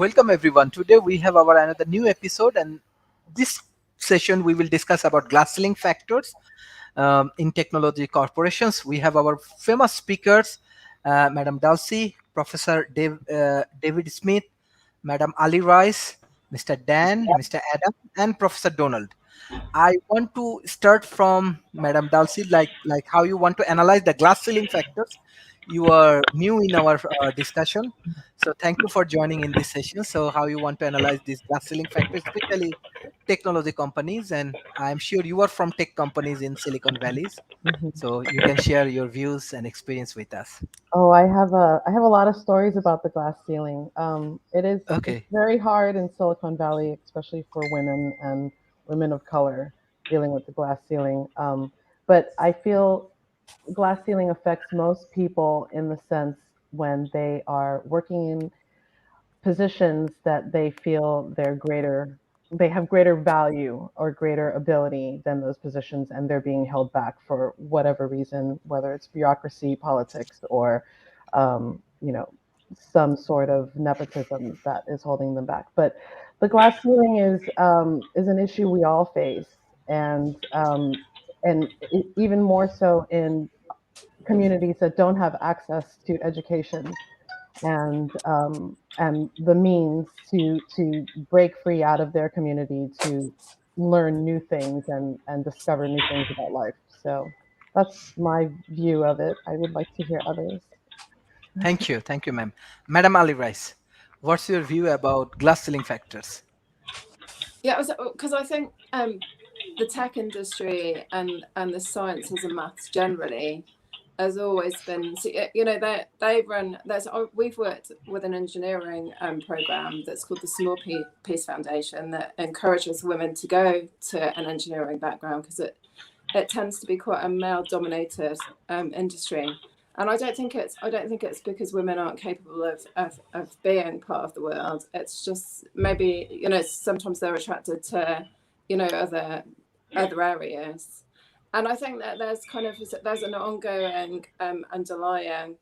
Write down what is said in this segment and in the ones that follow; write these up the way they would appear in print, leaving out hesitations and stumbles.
welcome everyone. Today we have our another new episode, and this session we will discuss about glass ceiling factors in technology corporations. We have our famous speakers, Madam Dulcie, Professor David Smith, Madam Ali Rice, Mr. Dan, Mr. Adam, and Professor Donald. I want to start from Madam Dulcie, like how you want to analyze the glass ceiling factors. You are new in our discussion, so thank you for joining in this session. So, how you want to analyze these glass ceiling factors, especially technology companies, and I'm sure you are from tech companies in Silicon Valleys, Mhm. so you can share your views and experience with us. Oh, I have a lot of stories about the glass ceiling. It's Okay. very hard in Silicon Valley, especially for women and women of color dealing with the glass ceiling. But I feel glass ceiling affects most people in the sense when they are working in positions that they feel they have greater value or greater ability than those positions, and they're being held back for whatever reason, whether it's bureaucracy, politics, or you know, some sort of nepotism that is holding them back. But the glass ceiling is an issue we all face, and even more so in communities that don't have access to education and the means to break free out of their community to learn new things and discover new things about life. So that's my view of it. I would like to hear others. Thank you, ma'am. Madam Ali Rice, what's your view about glass ceiling factors? Yeah, because I think the tech industry and the sciences and maths generally has always been, so, they run. We've worked with an engineering program that's called the Small Peace Foundation that encourages women to go to an engineering background because it tends to be quite a male dominated industry. And I don't think it's because women aren't capable of being part of the world. It's just maybe, sometimes they're attracted to, other areas. And I think that there's an ongoing underlying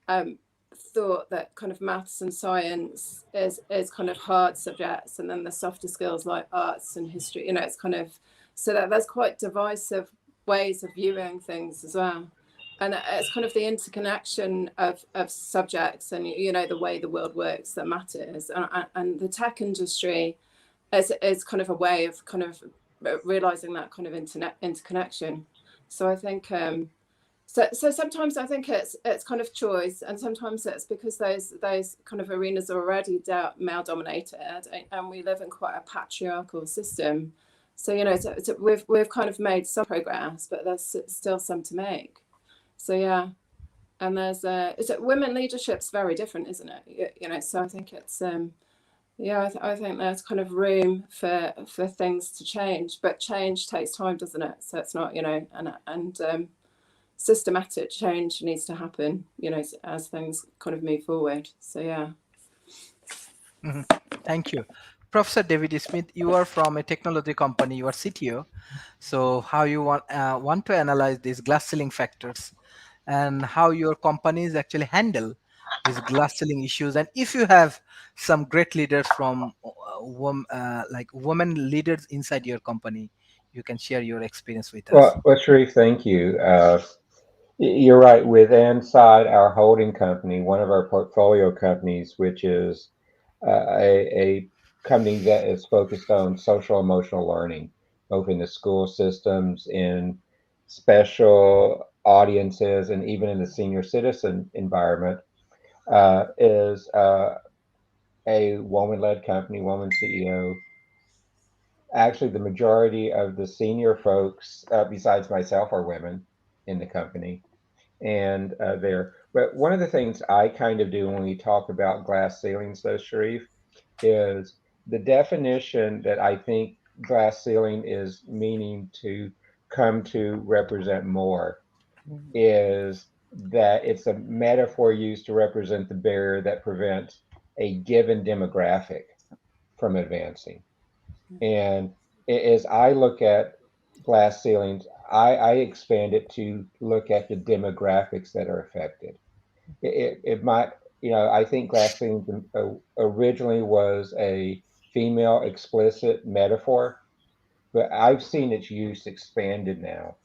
um, thought that kind of maths and science is kind of hard subjects, and then the softer skills like arts and history, it's kind of, so that there's quite divisive ways of viewing things as well. And it's kind of the interconnection of subjects and the way the world works that matters, and the tech industry is kind of a way of kind of realizing that kind of interconnection. So I think so sometimes I think it's kind of choice, and sometimes it's because those kind of arenas are already male dominated, and we live in quite a patriarchal system. So we've kind of made some progress, but there's still some to make. So yeah, and there's women leadership's very different, isn't it? So I think it's yeah, I think there's kind of room for things to change, but change takes time, doesn't it? So it's not, and systematic change needs to happen, as things kind of move forward. So yeah. Mhm. Thank you. Professor David Smith, you are from a technology company, you are CTO. So how you want to analyze these glass ceiling factors and how your companies actually handle these glass ceiling issues. And if you have some great leaders from like women leaders inside your company, you can share your experience with us. Well, Sharif, thank you. You're right. With inside our holding company, one of our portfolio companies, which is a company that is focused on social emotional learning, both in the school systems, in special audiences, and even in the senior citizen environment, is a woman-led company, woman CEO. Actually, the majority of the senior folks, besides myself, are women in the company. And but one of the things I kind of do when we talk about glass ceilings, though, Sharif, is the definition that I think glass ceiling is meaning to come to represent more Mhm. is that it's a metaphor used to represent the barrier that prevents a given demographic from advancing. And as I look at glass ceilings, I expand it to look at the demographics that are affected. It might, I think glass ceilings originally was a female explicit metaphor, but I've seen its use expanded now.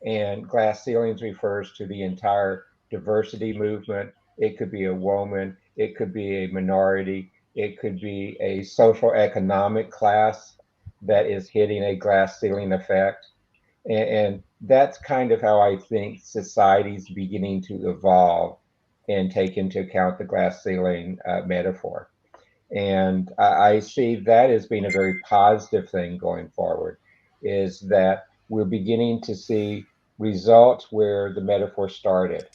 And glass ceilings refers to the entire diversity movement. It could be a woman, it could be a minority, it could be a social economic class that is hitting a glass ceiling effect. And that's kind of how I think society's beginning to evolve and take into account the glass ceiling metaphor. And I see that as being a very positive thing going forward, is that we're beginning to see results where the metaphor started,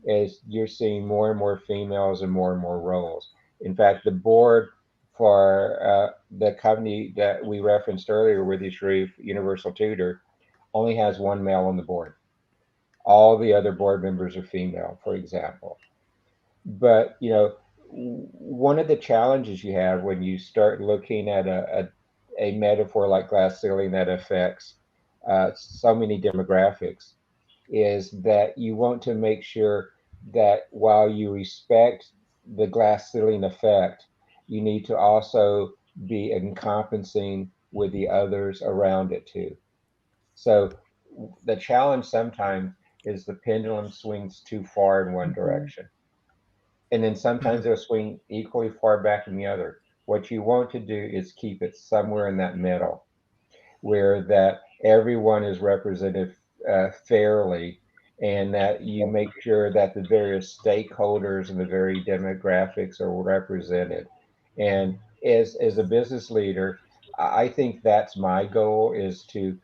as you're seeing more and more females and more roles. In fact, the board for the company that we referenced earlier, Sharif Universal Tutor, only has one male on the board. All the other board members are female, for example. But one of the challenges you have when you start looking at a metaphor like glass ceiling that affects so many demographics is that you want to make sure that while you respect the glass ceiling effect, you need to also be encompassing with the others around it too. So the challenge sometimes is the pendulum swings too far in one direction. And then sometimes they'll swing equally far back in the other. What you want to do is keep it somewhere in that middle, where that everyone is represented fairly, and that you make sure that the various stakeholders and the very demographics are represented. And as a business leader, I think that's my goal, is to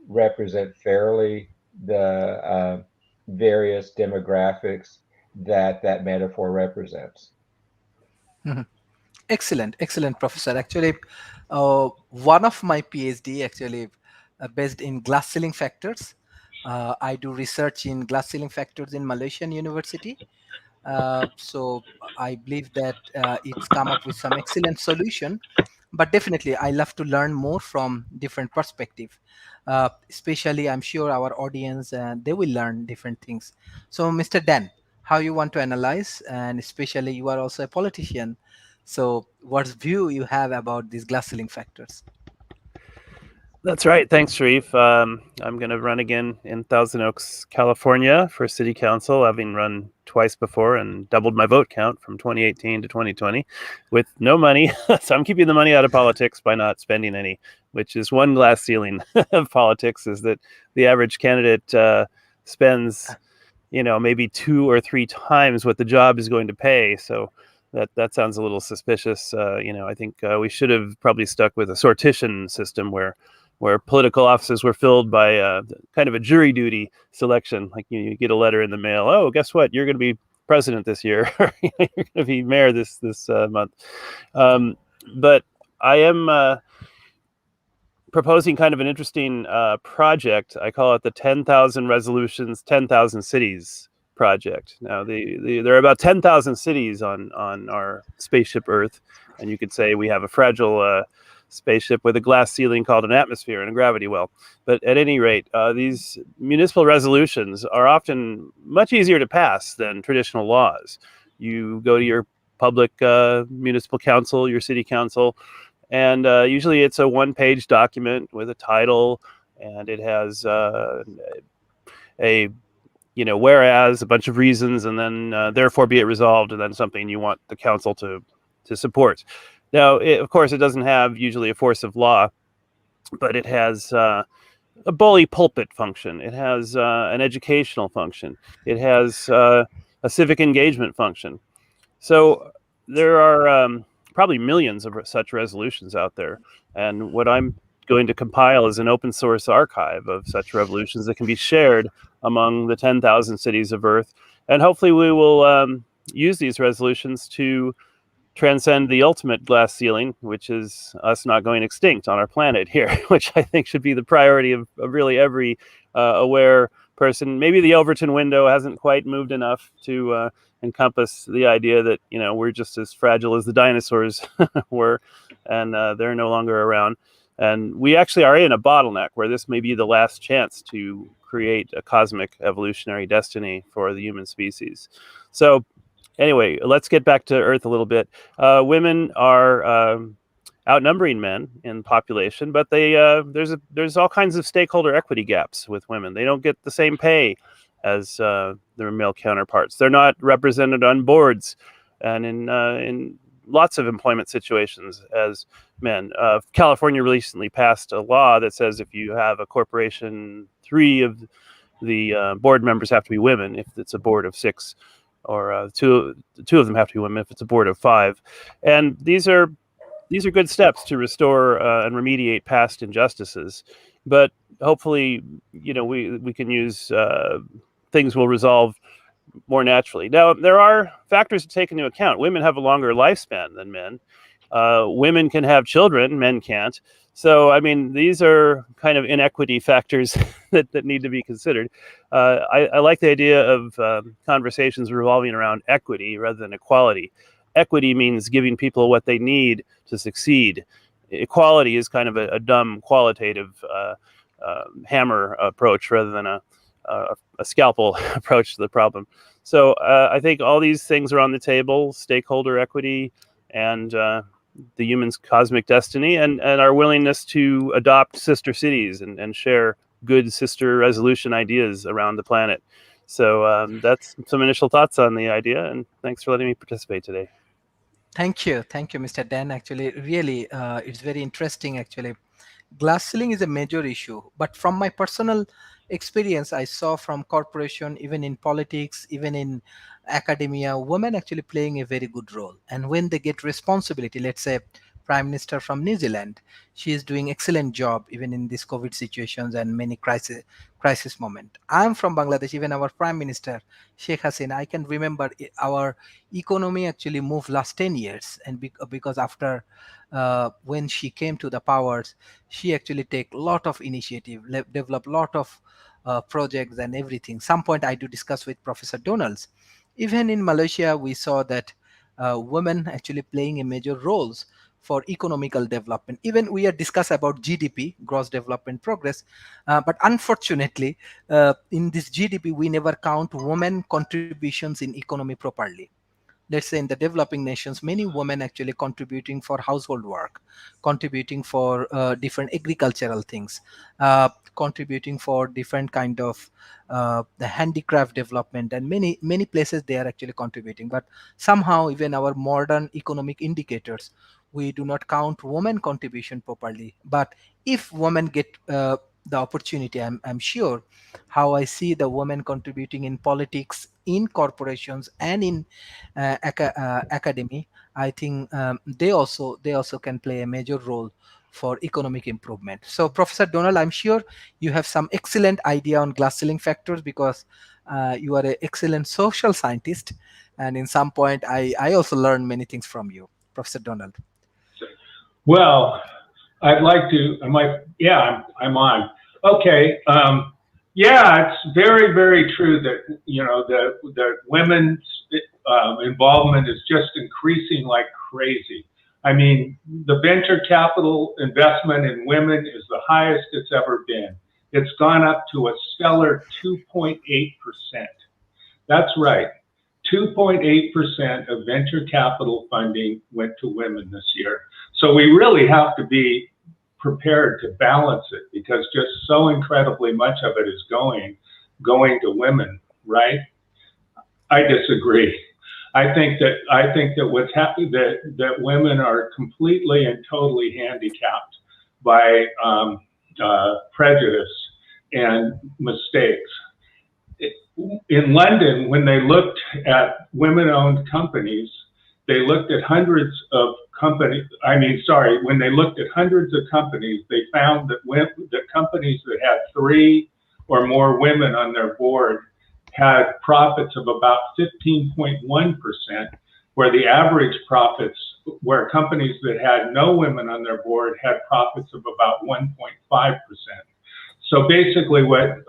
represent fairly the various demographics that metaphor represents. Mhm. Excellent, excellent, Professor. Actually, one of my PhD actually based in glass ceiling factors. I do research in glass ceiling factors in Malaysian University. So I believe that it's come up with some excellent solution. But definitely, I love to learn more from different perspective. Especially, I'm sure our audience they will learn different things. So, Mr. Dan, how you want to analyze, and especially you are also a politician. So, what view you have about these glass ceiling factors? That's right. Thanks, Sharif. I'm going to run again in Thousand Oaks, California for city council, having run twice before and doubled my vote count from 2018 to 2020 with no money. So I'm keeping the money out of politics by not spending any, which is one glass ceiling of politics, is that the average candidate spends, maybe 2 or 3 times what the job is going to pay. So that sounds a little suspicious. I think we should have probably stuck with a sortition system where political offices were filled by kind of a jury duty selection. Like you get a letter in the mail. Oh, guess what? You're going to be president this year. You're going to be mayor this month. But I am proposing kind of an interesting project. I call it the 10,000 Resolutions, 10,000 Cities project. Now, there are about 10,000 cities on our spaceship Earth, and you could say we have a fragile spaceship with a glass ceiling called an atmosphere and a gravity well. But at any rate, these municipal resolutions are often much easier to pass than traditional laws. You go to your public municipal council, your city council, and usually it's a one-page document with a title, and it has whereas, a bunch of reasons, and then therefore be it resolved, and then something you want the council to support. Now, of course, it doesn't have usually a force of law, but it has a bully pulpit function. It has an educational function. It has a civic engagement function. So there are probably millions of such resolutions out there. And what I'm going to compile is an open source archive of such resolutions that can be shared among the 10,000 cities of Earth. And hopefully we will use these resolutions to transcend the ultimate glass ceiling, which is us not going extinct on our planet here, which I think should be the priority of really every aware person. Maybe the Overton window hasn't quite moved enough to encompass the idea that, we're just as fragile as the dinosaurs were, and they're no longer around. And we actually are in a bottleneck where this may be the last chance to create a cosmic evolutionary destiny for the human species. So Anyway, let's get back to Earth a little bit. Women are outnumbering men in population, but there's all kinds of stakeholder equity gaps with women. They don't get the same pay as their male counterparts. They're not represented on boards and in lots of employment situations as men. California recently passed a law that says if you have a corporation, 3 of the board members have to be women. If it's a board of 6, or two of them have to be women if it's a board of 5. And these are good steps to restore and remediate past injustices. But hopefully, we can use things will resolve more naturally. Now, there are factors to take into account. Women have a longer lifespan than men. Women can have children, men can't. So, I mean, these are kind of inequity factors that need to be considered. I like the idea of conversations revolving around equity rather than equality. Equity means giving people what they need to succeed. Equality is kind of a dumb qualitative hammer approach rather than a scalpel approach to the problem. So I think all these things are on the table: stakeholder equity and the human's cosmic destiny, and our willingness to adopt sister cities and share good sister resolution ideas around the planet. So that's some initial thoughts on the idea, and thanks for letting me participate today. Thank you, Mr. Dan. Actually, really, it's very interesting. Actually, glass ceiling is a major issue, but from my personal experience, I saw from corporation, even in politics, even in academia, women actually playing a very good role. And when they get responsibility, let's say Prime Minister from New Zealand, she is doing excellent job even in these COVID situations and many crisis moment. I'm from Bangladesh. Even our Prime Minister Sheikh Hasina, I can remember our economy actually moved last 10 years, and because after when she came to the powers, she actually take a lot of initiative, develop lot of projects and everything. Some point I do discuss with Professor Donalds. Even in Malaysia, we saw that women actually playing a major roles for economical development. Even we are discuss about GDP, gross development progress, but unfortunately, in this GDP, we never count women contributions in economy properly. Let's say in the developing nations, many women actually contributing for household work, contributing for different agricultural things, contributing for different kind of the handicraft development, and many places they are actually contributing. But somehow even our modern economic indicators, we do not count women contribution properly. But if women get the opportunity, I'm sure how I see the women contributing in politics, in corporations, and in academy, I think they also can play a major role for economic improvement. So Professor Donald, I'm sure you have some excellent idea on glass ceiling factors, because you are an excellent social scientist, and in some point I also learned many things from you, Professor Donald. Well, I'd like to, yeah, I'm on. Okay. Yeah, it's very, very true that, that women's involvement is just increasing like crazy. I mean, the venture capital investment in women is the highest it's ever been. It's gone up to a stellar 2.8%. That's right. 2.8% of venture capital funding went to women this year. So we really have to be prepared to balance it, because just so incredibly much of it is going to women, right? I disagree. I think that what's happening, that women are completely and totally handicapped by prejudice and mistakes. In London, when they looked at women-owned companies, they looked at hundreds of companies. When they looked at hundreds of companies, they found that companies that had 3 or more women on their board had profits of about 15.1%, where the average profits, where companies that had no women on their board had profits of about 1.5%. So basically what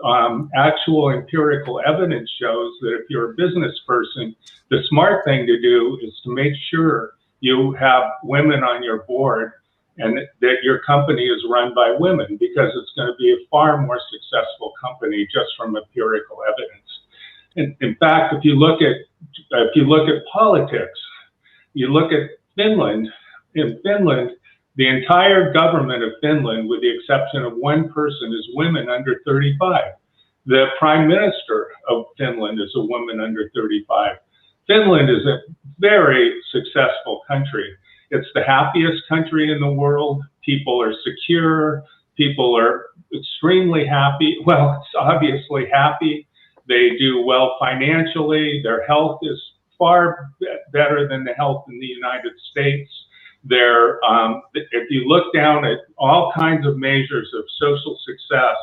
actual empirical evidence shows, that if you're a business person, the smart thing to do is to make sure you have women on your board and that your company is run by women, because it's going to be a far more successful company just from empirical evidence. In fact, if you look at if you look at politics, you look at Finland. In Finland, the entire government of Finland, with the exception of one person, is women under 35. The prime minister of Finland is a woman under 35. Finland is a very successful country. It's the happiest country in the world. People are secure. People are extremely happy. Well, it's obviously happy. They do well financially. Their health is far better than the health in the United States. They're, if you look down at all kinds of measures of social success,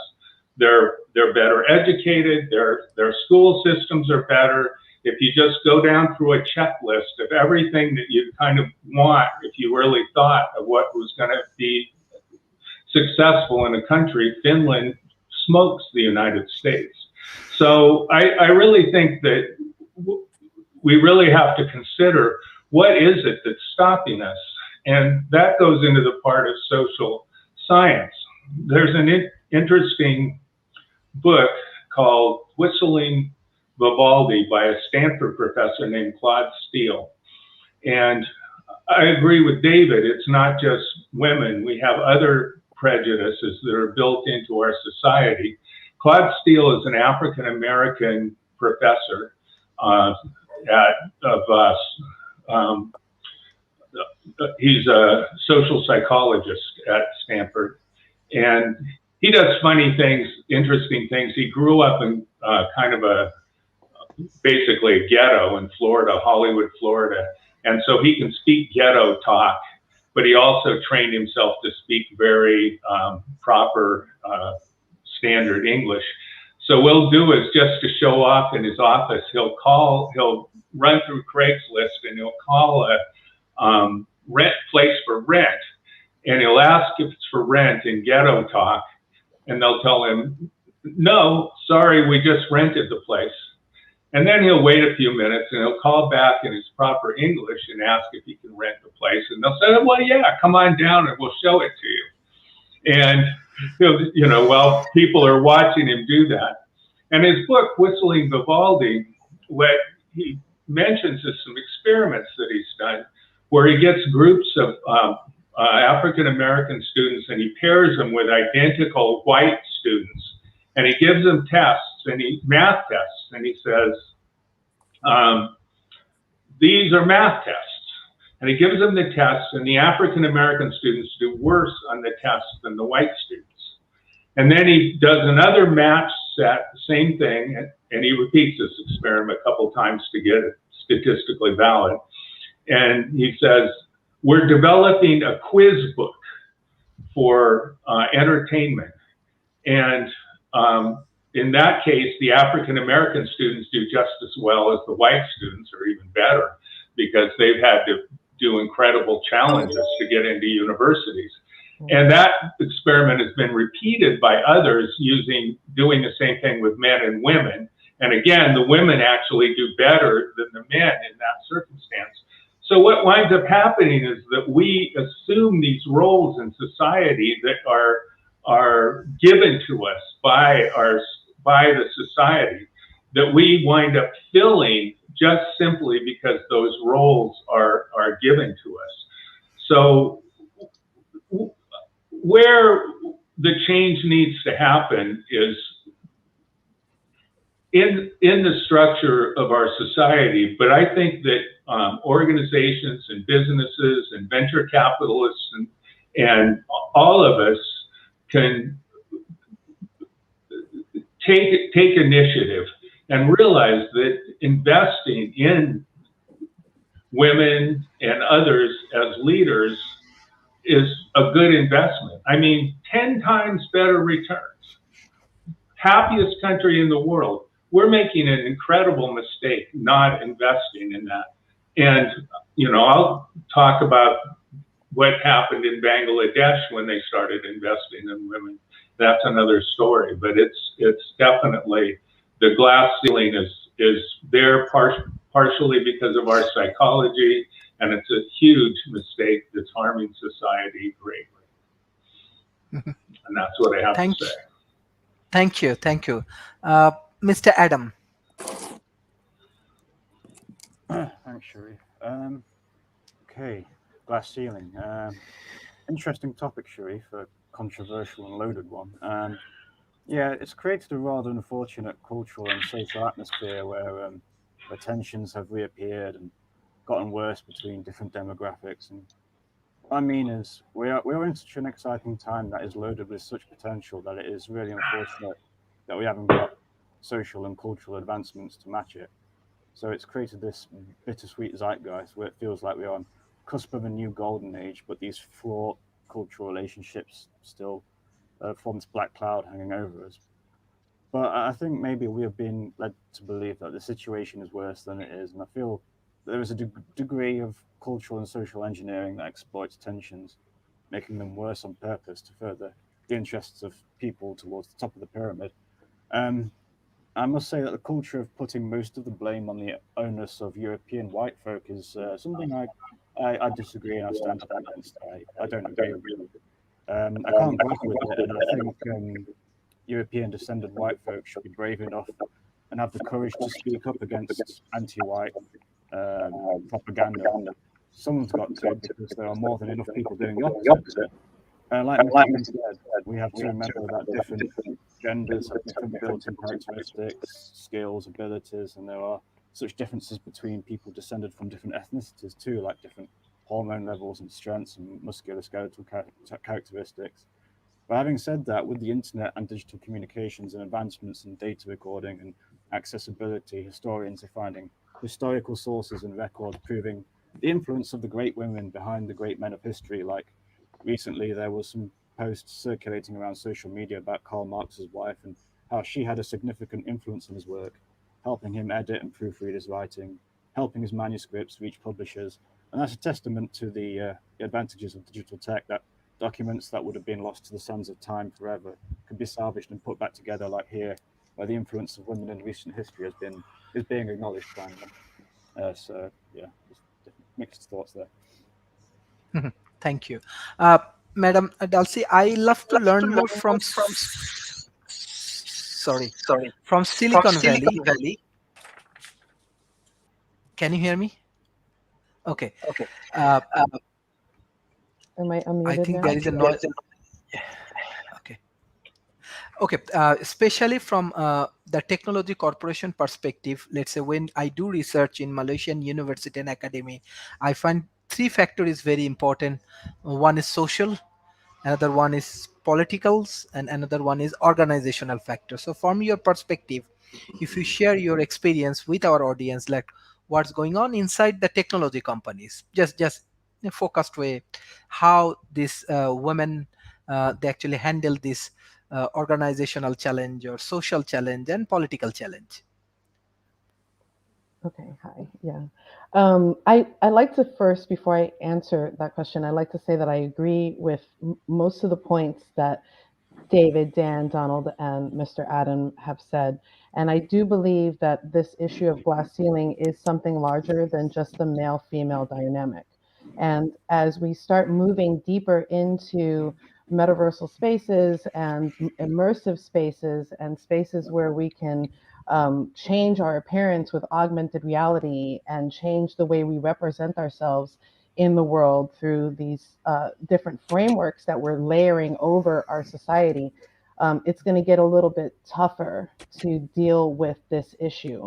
they're better educated. Their school systems are better. If you just go down through a checklist of everything that you kind of want, if you really thought of what was going to be successful in a country, Finland smokes the United States. So I really think that we really have to consider what is it that's stopping us. And that goes into the part of social science. There's an interesting book called Whistling Vivaldi by a Stanford professor named Claude Steele. And I agree with David, it's not just women. We have other prejudices that are built into our society. Claude Steele is an African-American professor he's a social psychologist at Stanford, and he does funny things, interesting things. He grew up in kind of basically a ghetto in Florida, Hollywood, Florida, and so he can speak ghetto talk, but he also trained himself to speak very proper standard English. So what we'll do is, just to show off in his office, he'll run through Craigslist and he'll call a rent place for rent, and he'll ask if it's for rent in ghetto talk, and they'll tell him, no, sorry, we just rented the place. And then he'll wait a few minutes and he'll call back in his proper English and ask if he can rent the place, and they'll say, well, yeah, come on down and we'll show it to you. And you know, well, people are watching him do that. And his book, Whistling Vivaldi, what he mentions is some experiments that he's done where he gets groups of African-American students and he pairs them with identical white students, and he gives them tests, math tests, and he says, these are math tests. And he gives them the tests, and the African-American students do worse on the tests than the white students. And then he does another match set, same thing, and he repeats this experiment a couple times to get it statistically valid. And he says, we're developing a quiz book for entertainment. And in that case, the African-American students do just as well as the white students, or even better, because they've had to do incredible challenges to get into universities. And that experiment has been repeated by others doing the same thing with men and women. And again, the women actually do better than the men in that circumstance. So what winds up happening is that we assume these roles in society that are given to us by the society, that we wind up filling just simply because those roles are given to us. So where the change needs to happen is in the structure of our society, but I think that organizations and businesses and venture capitalists and all of us can take initiative and realize that investing in women and others as leaders is a good investment. I mean, 10 times better returns. Happiest country in the world. We're making an incredible mistake not investing in that. And, you know, I'll talk about what happened in Bangladesh when they started investing in women. That's another story, but it's definitely, the glass ceiling is there partially because of our psychology, and it's a huge mistake that's harming society greatly. And that's what I have to say. Thank you. Mr. Adam. Thanks, Sharif. Okay, glass ceiling. Interesting topic, Sharif. A controversial and loaded one. Yeah, it's created a rather unfortunate cultural and social atmosphere where tensions have reappeared and gotten worse between different demographics. And what I mean is, we are in such an exciting time that is loaded with such potential that it is really unfortunate that we haven't got social and cultural advancements to match it. So it's created this bittersweet zeitgeist where it feels like we're on cusp of a new golden age, but these fraught cultural relationships still form this black cloud hanging over us. But I think maybe we have been led to believe that the situation is worse than it is, and I feel there is a degree of cultural and social engineering that exploits tensions, making them worse on purpose to further the interests of people towards the top of the pyramid. Um, I must say that the culture of putting most of the blame on the onus of European white folk is something I disagree and I stand up against. I don't agree with. I can't grapple with it, and I think European descended white folk should be brave enough and have the courage to speak up against anti-white propaganda. Someone's got to, because there are more than enough people doing the opposite. Like Mr. Uddin said, we have to remember that different genders have different built-in characteristics, skills, abilities, and there are such differences between people descended from different ethnicities too, like different hormone levels and strengths and musculoskeletal characteristics. But having said that, with the internet and digital communications and advancements in data recording and accessibility, historians are finding historical sources and records proving the influence of the great women behind the great men of history. Like recently, there was some posts circulating around social media about Karl Marx's wife and how she had a significant influence on his work, helping him edit and proofread his writing, helping his manuscripts reach publishers. And that's a testament to the advantages of digital tech, that documents that would have been lost to the sands of time forever could be salvaged and put back together, like here, where the influence of women in recent history is being acknowledged finally. So yeah, just different mixed thoughts there. Thank you. Madam Dulcie, I love to learn more from sorry, from Silicon Valley. Can you hear me? Okay. Uh, Am I I unmuted think now? there is a noise. Okay. Okay. Especially from the technology corporation perspective, let's say when I do research in Malaysian University and Academy, I find three factors is very important. One is social, another one is politicals, and another one is organizational factor. So from your perspective, if you share your experience with our audience, like what's going on inside the technology companies, just in a focused way, how these women they actually handle this organizational challenge or social challenge and political challenge. Okay, hi. Yeah. I like to first, before I answer that question, I'd like to say that I agree with most of the points that David, Dan, Donald, and Mr. Adam have said. And I do believe that this issue of glass ceiling is something larger than just the male-female dynamic. And as we start moving deeper into metaversal spaces and immersive spaces and spaces where we can change our appearance with augmented reality and change the way we represent ourselves in the world through these different frameworks that we're layering over our society, it's going to get a little bit tougher to deal with this issue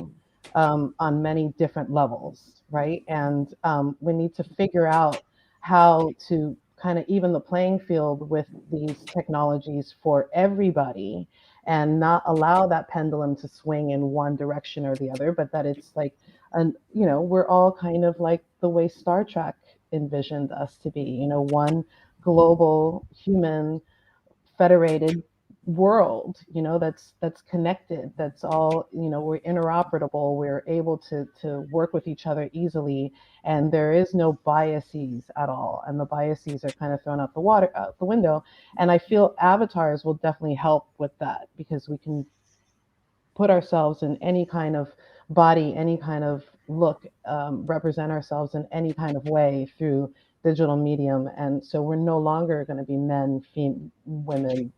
on many different levels, right? And we need to figure out how to kind of even the playing field with these technologies for everybody and not allow that pendulum to swing in one direction or the other, but that it's like, and we're all kind of like the way Star Trek envisioned us to be, one global human federated world, that's connected, that's all, we're interoperable, we're able to work with each other easily, and there is no biases at all, and the biases are kind of thrown out the window. And I feel avatars will definitely help with that, because we can put ourselves in any kind of body, any kind of look, represent ourselves in any kind of way through digital medium. And so we're no longer going to be men, women,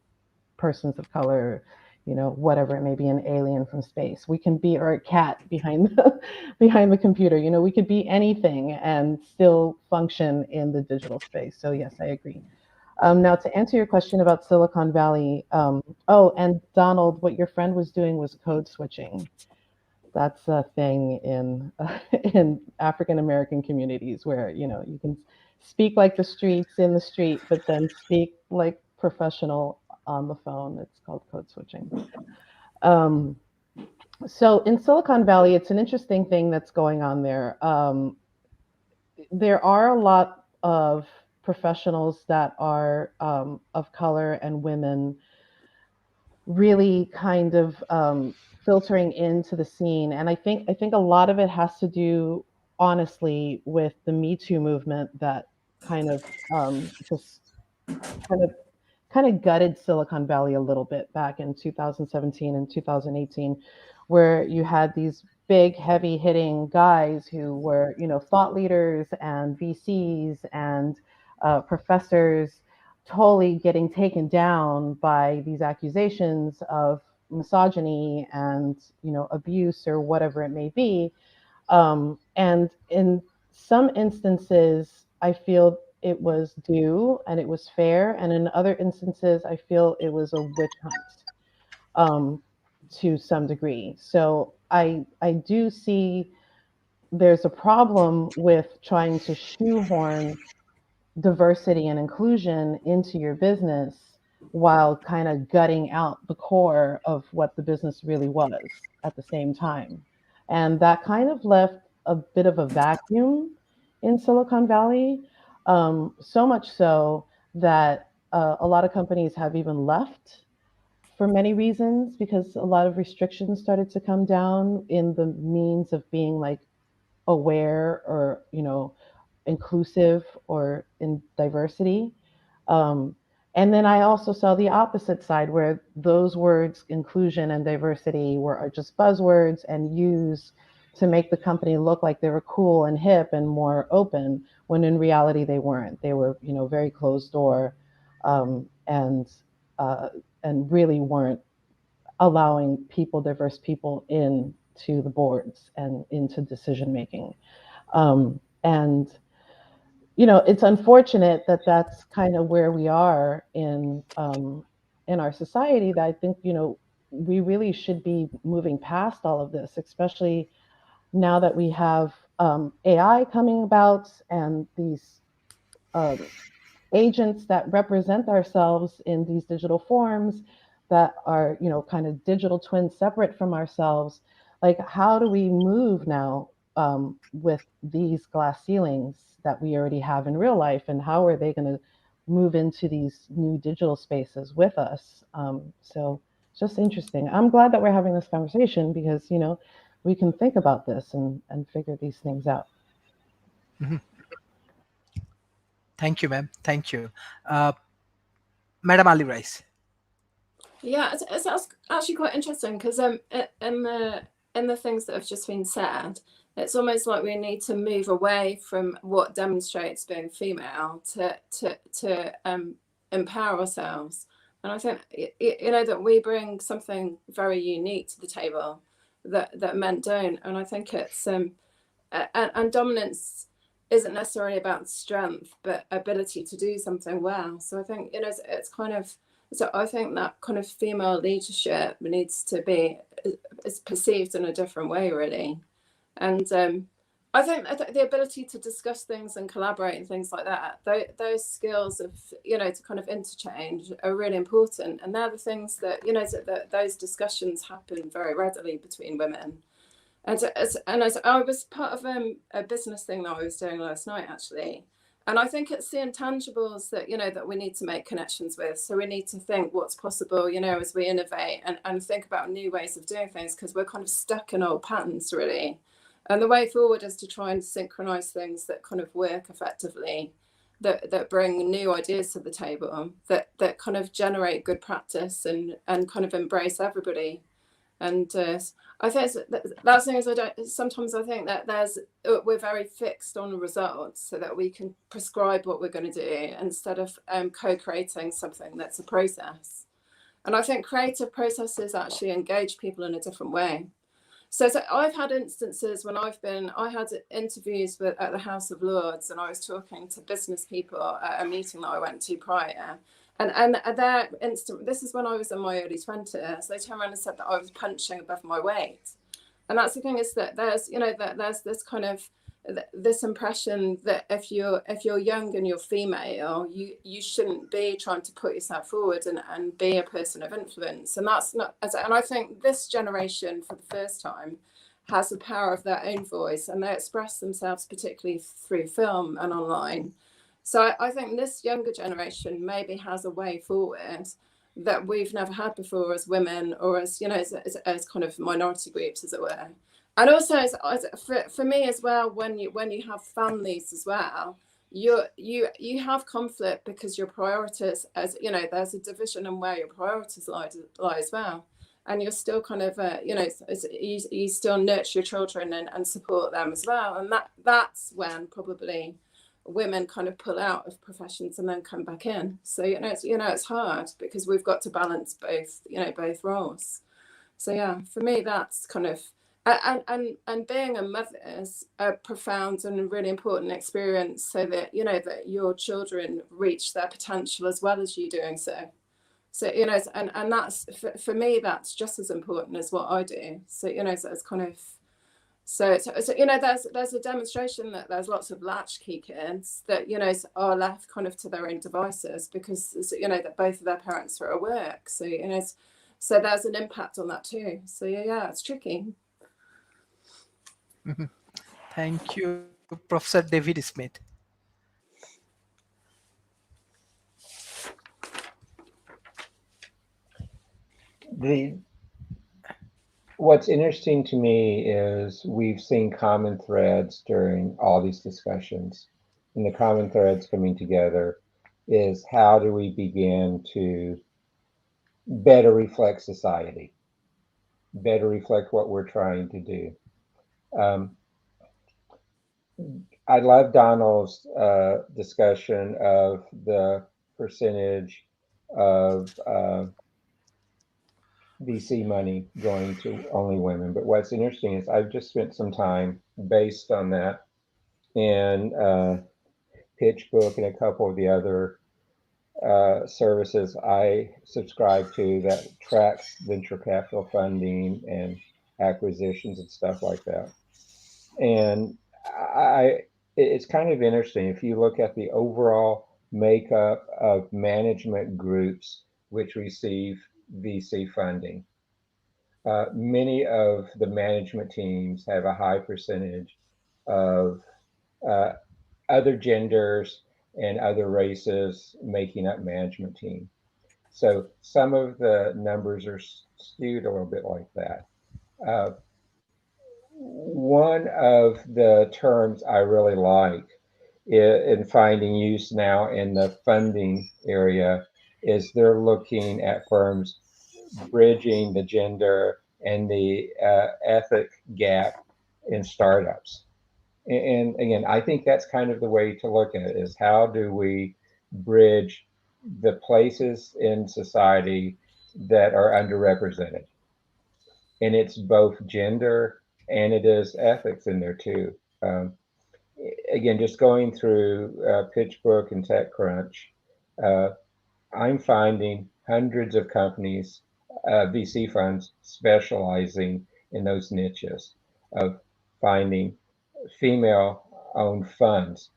persons of color, whatever it may be, an alien from space. We can be, or a cat behind the computer. We could be anything and still function in the digital space. So yes, I agree. Now, to answer your question about Silicon Valley, oh, and Donald, what your friend was doing was code switching. That's a thing in in African American communities where you can speak like the streets in the street, but then speak like professional on the phone. It's called code switching. Um, so in Silicon Valley, it's an interesting thing that's going on there. There are a lot of professionals that are of color and women really kind of filtering into the scene, and I think a lot of it has to do, honestly, with the Me Too movement that kind of just kind of gutted Silicon Valley a little bit back in 2017 and 2018, where you had these big, heavy hitting guys who were, thought leaders and VCs and professors, totally getting taken down by these accusations of misogyny and, abuse or whatever it may be. And in some instances, I feel it was due and it was fair. And in other instances, I feel it was a witch hunt to some degree. So I do see there's a problem with trying to shoehorn diversity and inclusion into your business while kind of gutting out the core of what the business really was at the same time. And that kind of left a bit of a vacuum in Silicon Valley, so much so that a lot of companies have even left for many reasons because a lot of restrictions started to come down in the means of being like aware or inclusive or in diversity. Um, and then I also saw the opposite side where those words, inclusion and diversity, were just buzzwords and used to make the company look like they were cool and hip and more open, when in reality they weren't. They were, very closed door, and really weren't allowing diverse people into the boards and into decision making. And it's unfortunate that that's kind of where we are in our society. That I think we really should be moving past all of this, especially now that we have AI coming about and these agents that represent ourselves in these digital forms that are kind of digital twins separate from ourselves. Like, how do we move now with these glass ceilings that we already have in real life, and how are they going to move into these new digital spaces with us? So it's just interesting. I'm glad that we're having this conversation because we can think about this and figure these things out. Mhm. Thank you, ma'am. Thank you. Madam Ali Rice. Yeah, it's actually quite interesting because in the things that have just been said, it's almost like we need to move away from what demonstrates being female to empower ourselves. And I think that we bring something very unique to the table that men don't. And I think it's and dominance isn't necessarily about strength, but ability to do something well. So I think it's kind of, so I think that kind of female leadership needs to be is perceived in a different way, really. And I think the ability to discuss things and collaborate and things like that, those skills of, to kind of interchange are really important. And they're the things that, that those discussions happen very readily between women. And I was part of a business thing that I was doing last night, actually. And I think it's the intangibles that, that we need to make connections with. So we need to think what's possible, as we innovate and think about new ways of doing things, because we're kind of stuck in old patterns, really. And the way forward is to try and synchronize things that kind of work effectively, that bring new ideas to the table, that kind of generate good practice and kind of embrace everybody. And I think that's things sometimes I think that we're very fixed on results so that we can prescribe what we're going to do instead of co-creating something that's a process. And I think creative processes actually engage people in a different way. So I've had instances when I had interviews at the House of Lords, and I was talking to business people at a meeting that I went to prior. And their instant, this is when I was in my early 20s, they turned around and said that I was punching above my weight. And that's the thing, is that there's this kind of this impression that if you're young and you're female, you shouldn't be trying to put yourself forward and be a person of influence. And that's not, and I think this generation for the first time has the power of their own voice, and they express themselves particularly through film and online. So I think this younger generation maybe has a way forward that we've never had before as women, or as, you know, as kind of minority groups, as it were. And also, for me as well, when you have families as well, you have conflict because your priorities, as you know, there's a division in where your priorities lie as well, and you're still kind of you know, you still nurture your children and support them as well, and that's when probably women kind of pull out of professions and then come back in. So it's hard because we've got to balance both roles. So yeah, for me that's kind of, and being a mother is a profound and really important experience, so that that your children reach their potential as well as you doing so. So and that's for me, that's just as important as what I do. So so it's kind of, so there's a demonstration that there's lots of latchkey kids that are left kind of to their own devices because that both of their parents are at work. So so there's an impact on that too. So yeah, it's tricky. Thank you, Professor David Smith. What's interesting to me is we've seen common threads during all these discussions, and the common threads coming together is how do we begin to better reflect society, better reflect what we're trying to do. I love Donald's discussion of the percentage of VC money going to only women. But what's interesting is I've just spent some time based on that in PitchBook and a couple of the other services I subscribe to that tracks venture capital funding and acquisitions and stuff like that. And it's kind of interesting if you look at the overall makeup of management groups which receive VC funding. Many of the management teams have a high percentage of other genders and other races making up management team. So some of the numbers are skewed a little bit like that. One of the terms I really like in finding use now in the funding area is they're looking at firms bridging the gender and the ethic gap in startups. And again, I think that's kind of the way to look at it, is how do we bridge the places in society that are underrepresented? And it's both gender and it is ethics in there too. Again, just going through PitchBook and TechCrunch, I'm finding hundreds of companies, VC funds, specializing in those niches of finding female-owned funds.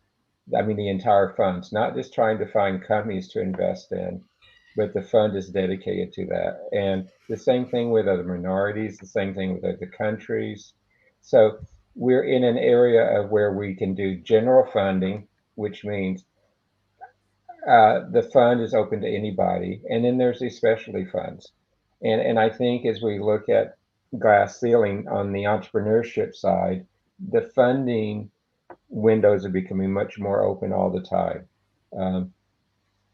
I mean, the entire funds, not just trying to find companies to invest in, but the fund is dedicated to that. And the same thing with other minorities, the same thing with other countries. So we're in an area of where we can do general funding, which means the fund is open to anybody. And then there's these specialty funds. And I think as we look at glass ceiling on the entrepreneurship side, the funding windows are becoming much more open all the time.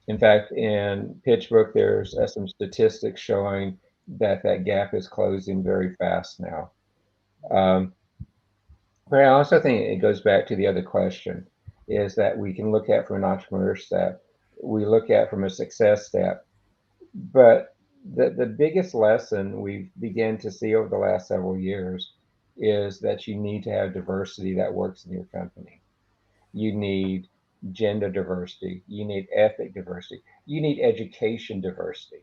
In fact, in PitchBook, there's some statistics showing that gap is closing very fast now. But I also think it goes back to the other question, is that we can look at from an entrepreneur step, we look at from a success step, but the biggest lesson we've begun to see over the last several years is that you need to have diversity that works in your company. You need gender diversity. You need ethnic diversity. You need education diversity.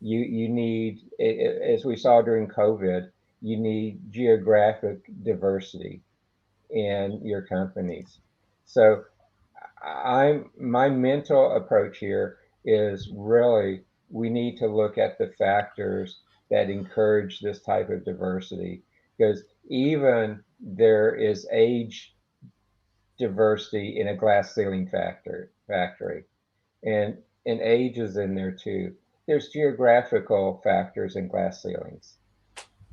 You need, as we saw during COVID, you need geographic diversity in your companies. So my mental approach here is really we need to look at the factors that encourage this type of diversity, because even there is age diversity in a glass ceiling factory, and age is in there too. There's geographical factors in glass ceilings,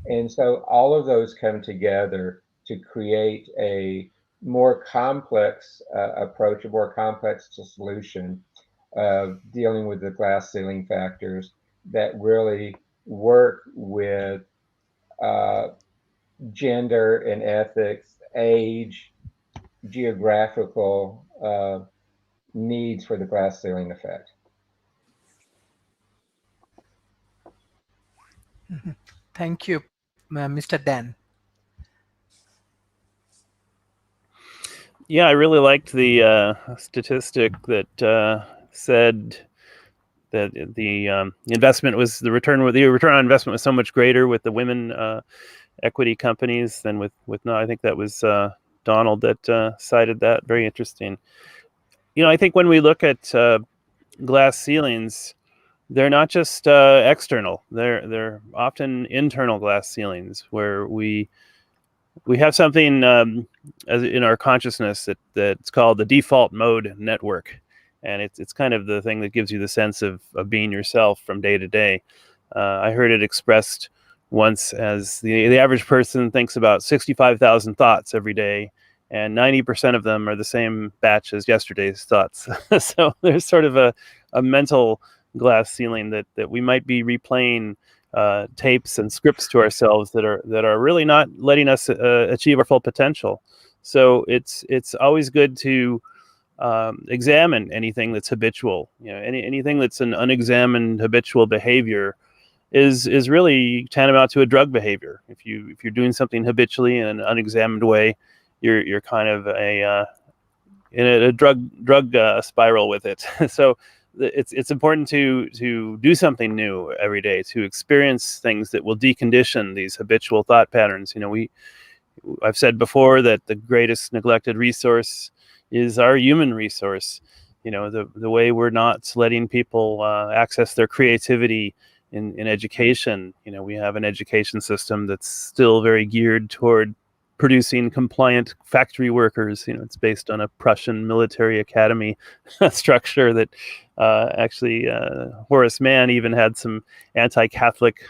and so all of those come together to create a more complex approach, a more complex solution of dealing with the glass ceiling factors that really work with uh, gender and ethics, age, geographical needs for the glass ceiling effect. Thank you, Mr. Dan. Yeah, I really liked the statistic that said that the investment was the return on investment was so much greater with the women equity companies than with no. I think that was Donald that cited that. Very interesting. I think when we look at glass ceilings, they're not just external. They're often internal glass ceilings where we have something as in our consciousness that's called the default mode network, and it's kind of the thing that gives you the sense of being yourself from day to day. I heard it expressed once as the average person thinks about 65,000 thoughts every day, and 90% of them are the same batch as yesterday's thoughts. So there's sort of a mental glass ceiling that we might be replaying tapes and scripts to ourselves that are really not letting us achieve our full potential. So it's always good to examine anything that's habitual. Anything that's an unexamined habitual behavior is really tantamount to a drug behavior. If you're doing something habitually in an unexamined way, you're kind of in a drug spiral with it. So it's important to do something new every day, to experience things that will decondition these habitual thought patterns. I've said before that the greatest neglected resource is our human resource. The way we're not letting people access their creativity in education. We have an education system that's still very geared toward producing compliant factory workers. It's based on a Prussian military academy structure that actually Horace Mann even had some anti-Catholic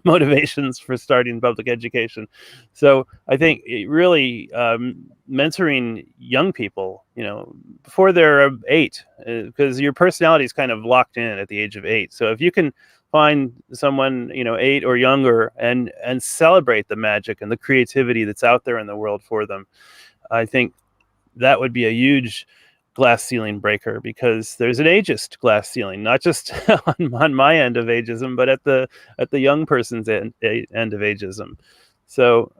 motivations for starting public education. So I think it really mentoring young people, before they're 8, because your personality is kind of locked in at the age of 8. So if you can find someone 8 or younger and celebrate the magic and the creativity that's out there in the world for them, I think that would be a huge glass ceiling breaker, because there's an ageist glass ceiling, not just on my end of ageism, but at the young person's end of ageism. So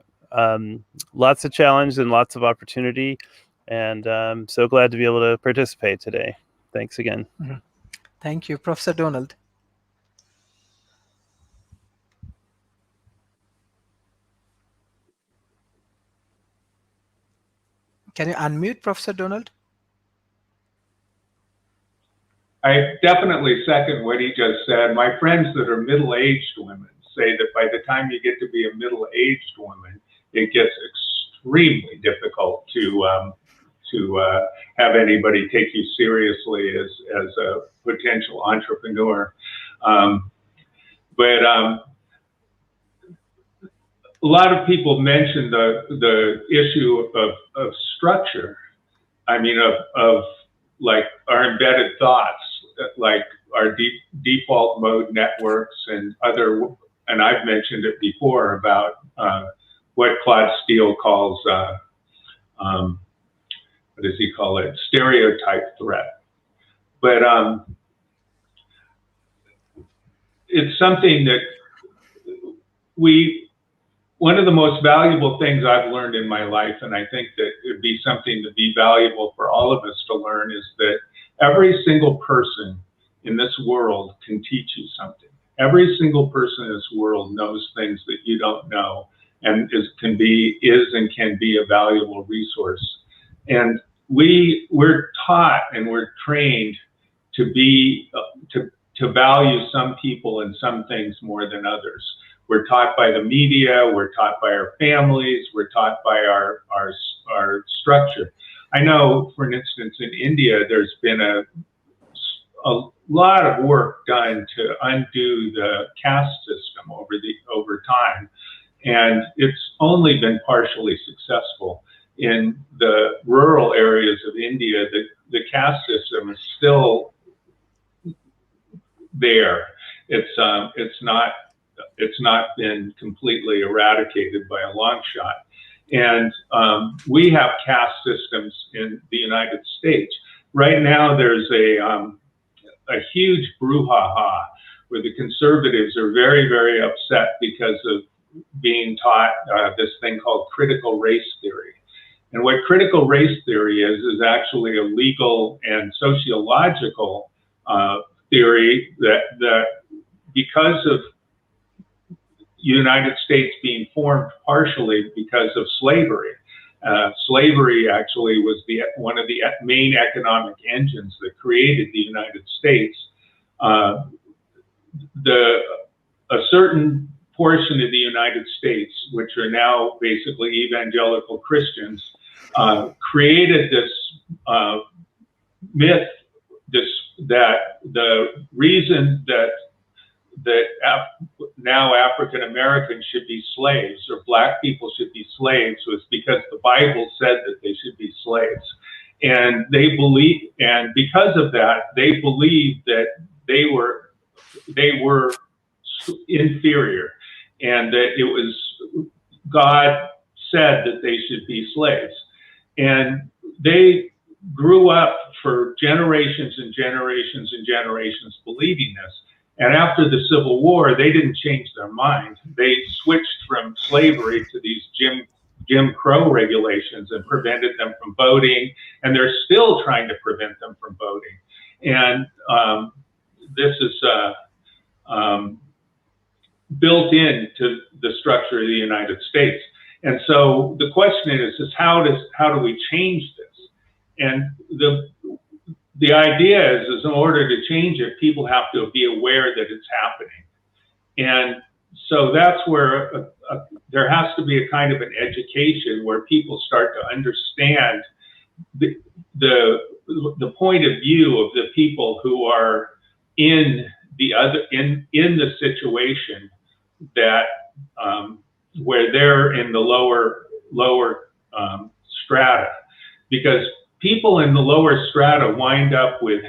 lots of challenge and lots of opportunity, and I'm so glad to be able to participate today. Thanks again. Mm-hmm. Thank you, Professor Donald. Can you unmute Professor Donald? I definitely second what he just said. My friends that are middle-aged women say that by the time you get to be a middle-aged woman, it gets extremely difficult to have anybody take you seriously as a potential entrepreneur. But a lot of people mention the issue of structure. I mean, of like our embedded thoughts, like our default mode networks and I've mentioned it before about what Claude Steele calls, what does he call it? Stereotype threat. But it's something that one of the most valuable things I've learned in my life, and I think that it'd be something to be valuable for all of us to learn, is that every single person in this world can teach you something. Every single person in this world knows things that you don't know, and is and can be a valuable resource. And we're taught and we're trained to be to value some people and some things more than others. We're taught by the media, we're taught by our families, we're taught by our structure. I know, for instance, in India, there's been a lot of work done to undo the caste system over time, and it's only been partially successful. In the rural areas of India, the caste system is still there. It's not been completely eradicated by a long shot. And we have caste systems in the United States. Right now, there's a huge brouhaha where the conservatives are very, very upset because of being taught this thing called critical race theory. And what critical race theory is actually a legal and sociological theory that because of United States being formed partially because of slavery. Slavery actually was one of the main economic engines that created the United States. A certain portion of the United States, which are now basically evangelical Christians, created this myth, that the reason that now African Americans should be slaves, or black people should be slaves, was because the Bible said that they should be slaves. And because of that, they believed that they were inferior, and that it was God said that they should be slaves. And they grew up for generations and generations and generations believing this. And after the Civil War, they didn't change their mind. They switched from slavery to these Jim Crow regulations and prevented them from voting, and they're still trying to prevent them from voting. And this is built into the structure of the United States. And so the question is how do we change this? And the idea is in order to change it, people have to be aware that it's happening. And so that's where there has to be a kind of an education where people start to understand the point of view of the people who are in the situation that where they're in the lower strata, because people in the lower strata wind up with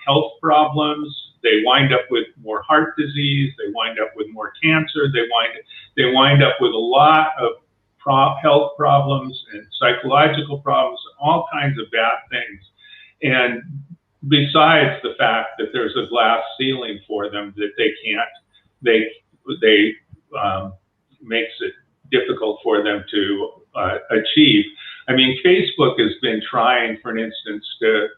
health problems. They wind up with more heart disease. They wind up with more cancer. They wind up with a lot of health problems and psychological problems, all kinds of bad things. And besides the fact that there's a glass ceiling for them that they can't, makes it difficult for them to achieve. I mean, Facebook has been trying, for instance, to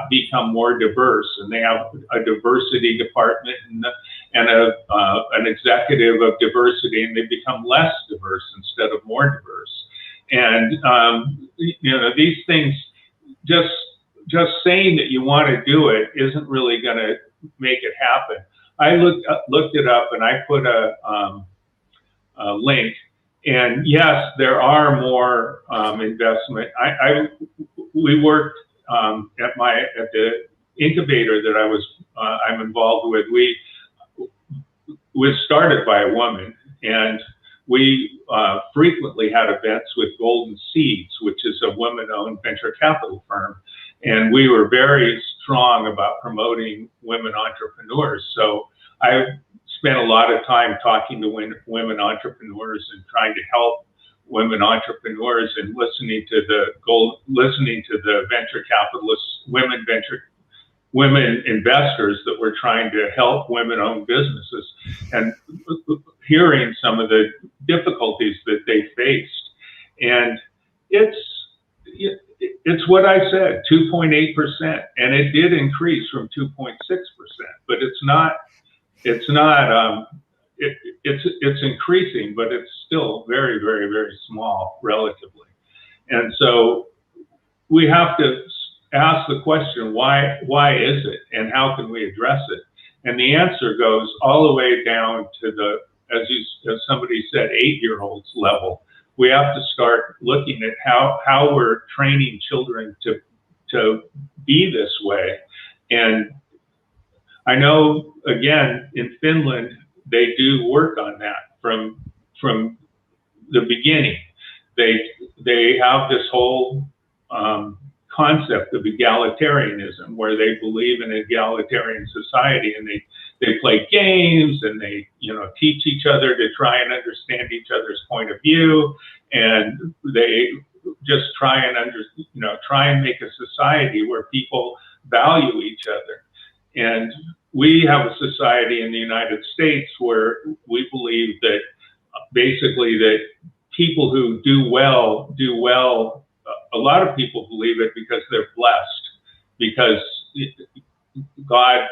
become more diverse, and they have a diversity department and an executive of diversity, and they become less diverse instead of more diverse. And these things, just saying that you want to do it isn't really going to make it happen. I looked it up, and I put a link. And yes, there are more investment. We worked at the incubator that I'm involved with. We was started by a woman, and we frequently had events with Golden Seeds, which is a women-owned venture capital firm, and we were very strong about promoting women entrepreneurs. So I spent a lot of time talking to women entrepreneurs and trying to help women entrepreneurs, and listening to the venture capitalists, women investors that were trying to help women-owned businesses, and hearing some of the difficulties that they faced. And it's what I said, 2.8%, and it did increase from 2.6%, but it's increasing, but it's still very, very, very small relatively. And so we have to ask the question, why is it, and how can we address it? And the answer goes all the way down to the, as somebody said, 8-year-olds level. We have to start looking at how we're training children to be this way. And I know, again, in Finland, they do work on that from the beginning. They have this whole concept of egalitarianism, where they believe in egalitarian society, and they play games, and they teach each other to try and understand each other's point of view, and they just try and make a society where people value each other. And we have a society in the United States where we believe that basically that people who do well. A lot of people believe it because they're blessed, because God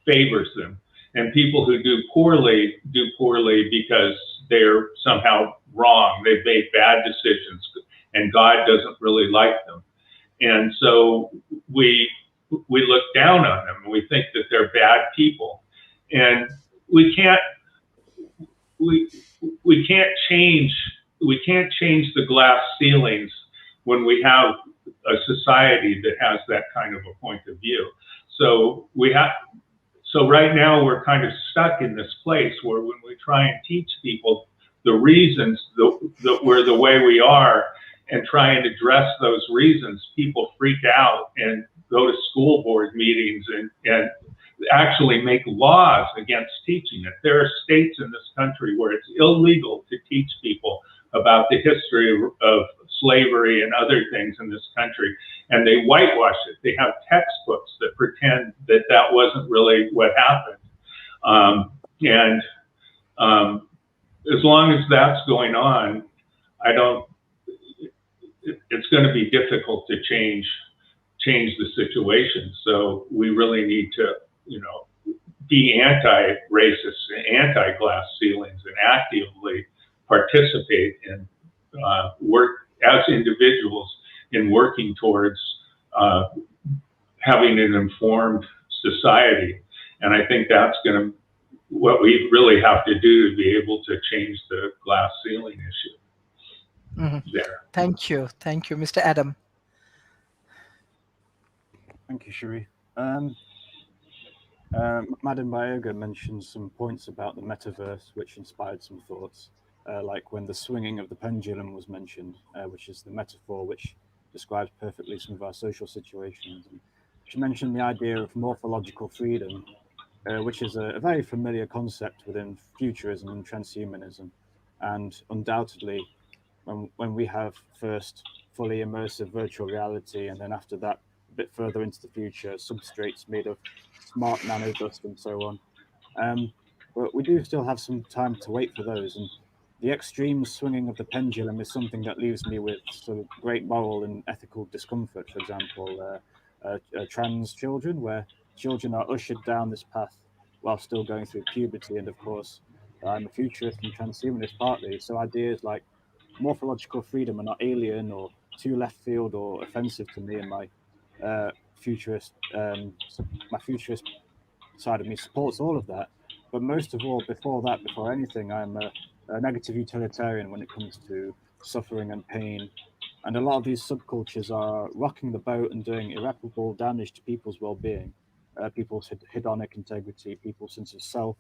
favors them. And people who do poorly because they're somehow wrong. They've made bad decisions, and God doesn't really like them. And so we look down on them, and we think that they're bad people. And we can't change the glass ceilings when we have a society that has that kind of a point of view. So right now we're kind of stuck in this place where when we try and teach people the reasons that we're the way we are, and try and address those reasons, people freak out and go to school board meetings and actually make laws against teaching it. There are states in this country where it's illegal to teach people about the history of slavery and other things in this country, and they whitewash it. They have textbooks that pretend that wasn't really what happened. As long as that's going on, it's going to be difficult to change the situation. So we really need to, be anti-racist and anti-glass ceilings, and actively participate and work as individuals in working towards having an informed society. And I think that's what we really have to do to be able to change the glass ceiling issue. Mm-hmm. There. Thank you, Mr. Adam. Thank you, Sharif. Madam Bayoga mentioned some points about the metaverse, which inspired some thoughts, like when the swinging of the pendulum was mentioned, which is the metaphor which describes perfectly some of our social situations. And she mentioned the idea of morphological freedom, which is a very familiar concept within futurism and transhumanism. And undoubtedly, when we have first fully immersive virtual reality, and then after that, a bit further into the future, substrates made of smart nanodust and so on. But we do still have some time to wait for those. And the extreme swinging of the pendulum is something that leaves me with sort of great moral and ethical discomfort. For example, trans children, where children are ushered down this path while still going through puberty. And of course, I'm a futurist and transhumanist partly, so ideas like morphological freedom are not alien or too left field or offensive to me, and my futurist side of me supports all of that. But most of all, before anything, I'm a negative utilitarian when it comes to suffering and pain. And a lot of these subcultures are rocking the boat and doing irreparable damage to people's well-being, people's hedonic integrity, people's sense of self.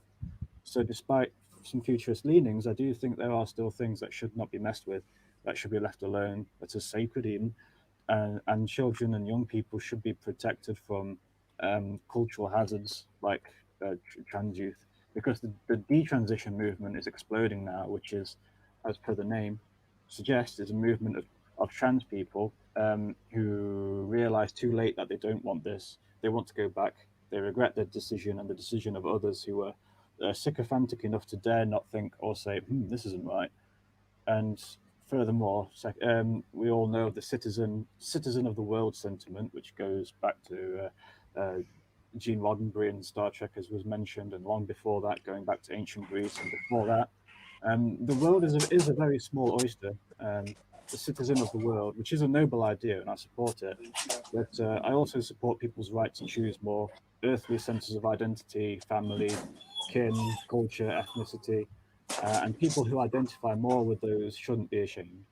So despite some futurist leanings, I do think there are still things that should not be messed with, that should be left alone, that are sacred even. And children and young people should be protected from cultural hazards like trans youth, because the detransition movement is exploding now, which is, as per the name suggests, is a movement of trans people who realize too late that they don't want this, they want to go back. They regret their decision and the decision of others who were sycophantic enough to dare not think or say, this isn't right. And furthermore, we all know the citizen of the world sentiment, which goes back to Gene Roddenberry and Star Trek, as was mentioned, and long before that, going back to ancient Greece and before that. The world is a very small oyster. The citizen of the world, which is a noble idea, and I support it. But I also support people's right to choose more earthly senses of identity, family, kin, culture, ethnicity, and people who identify more with those shouldn't be ashamed.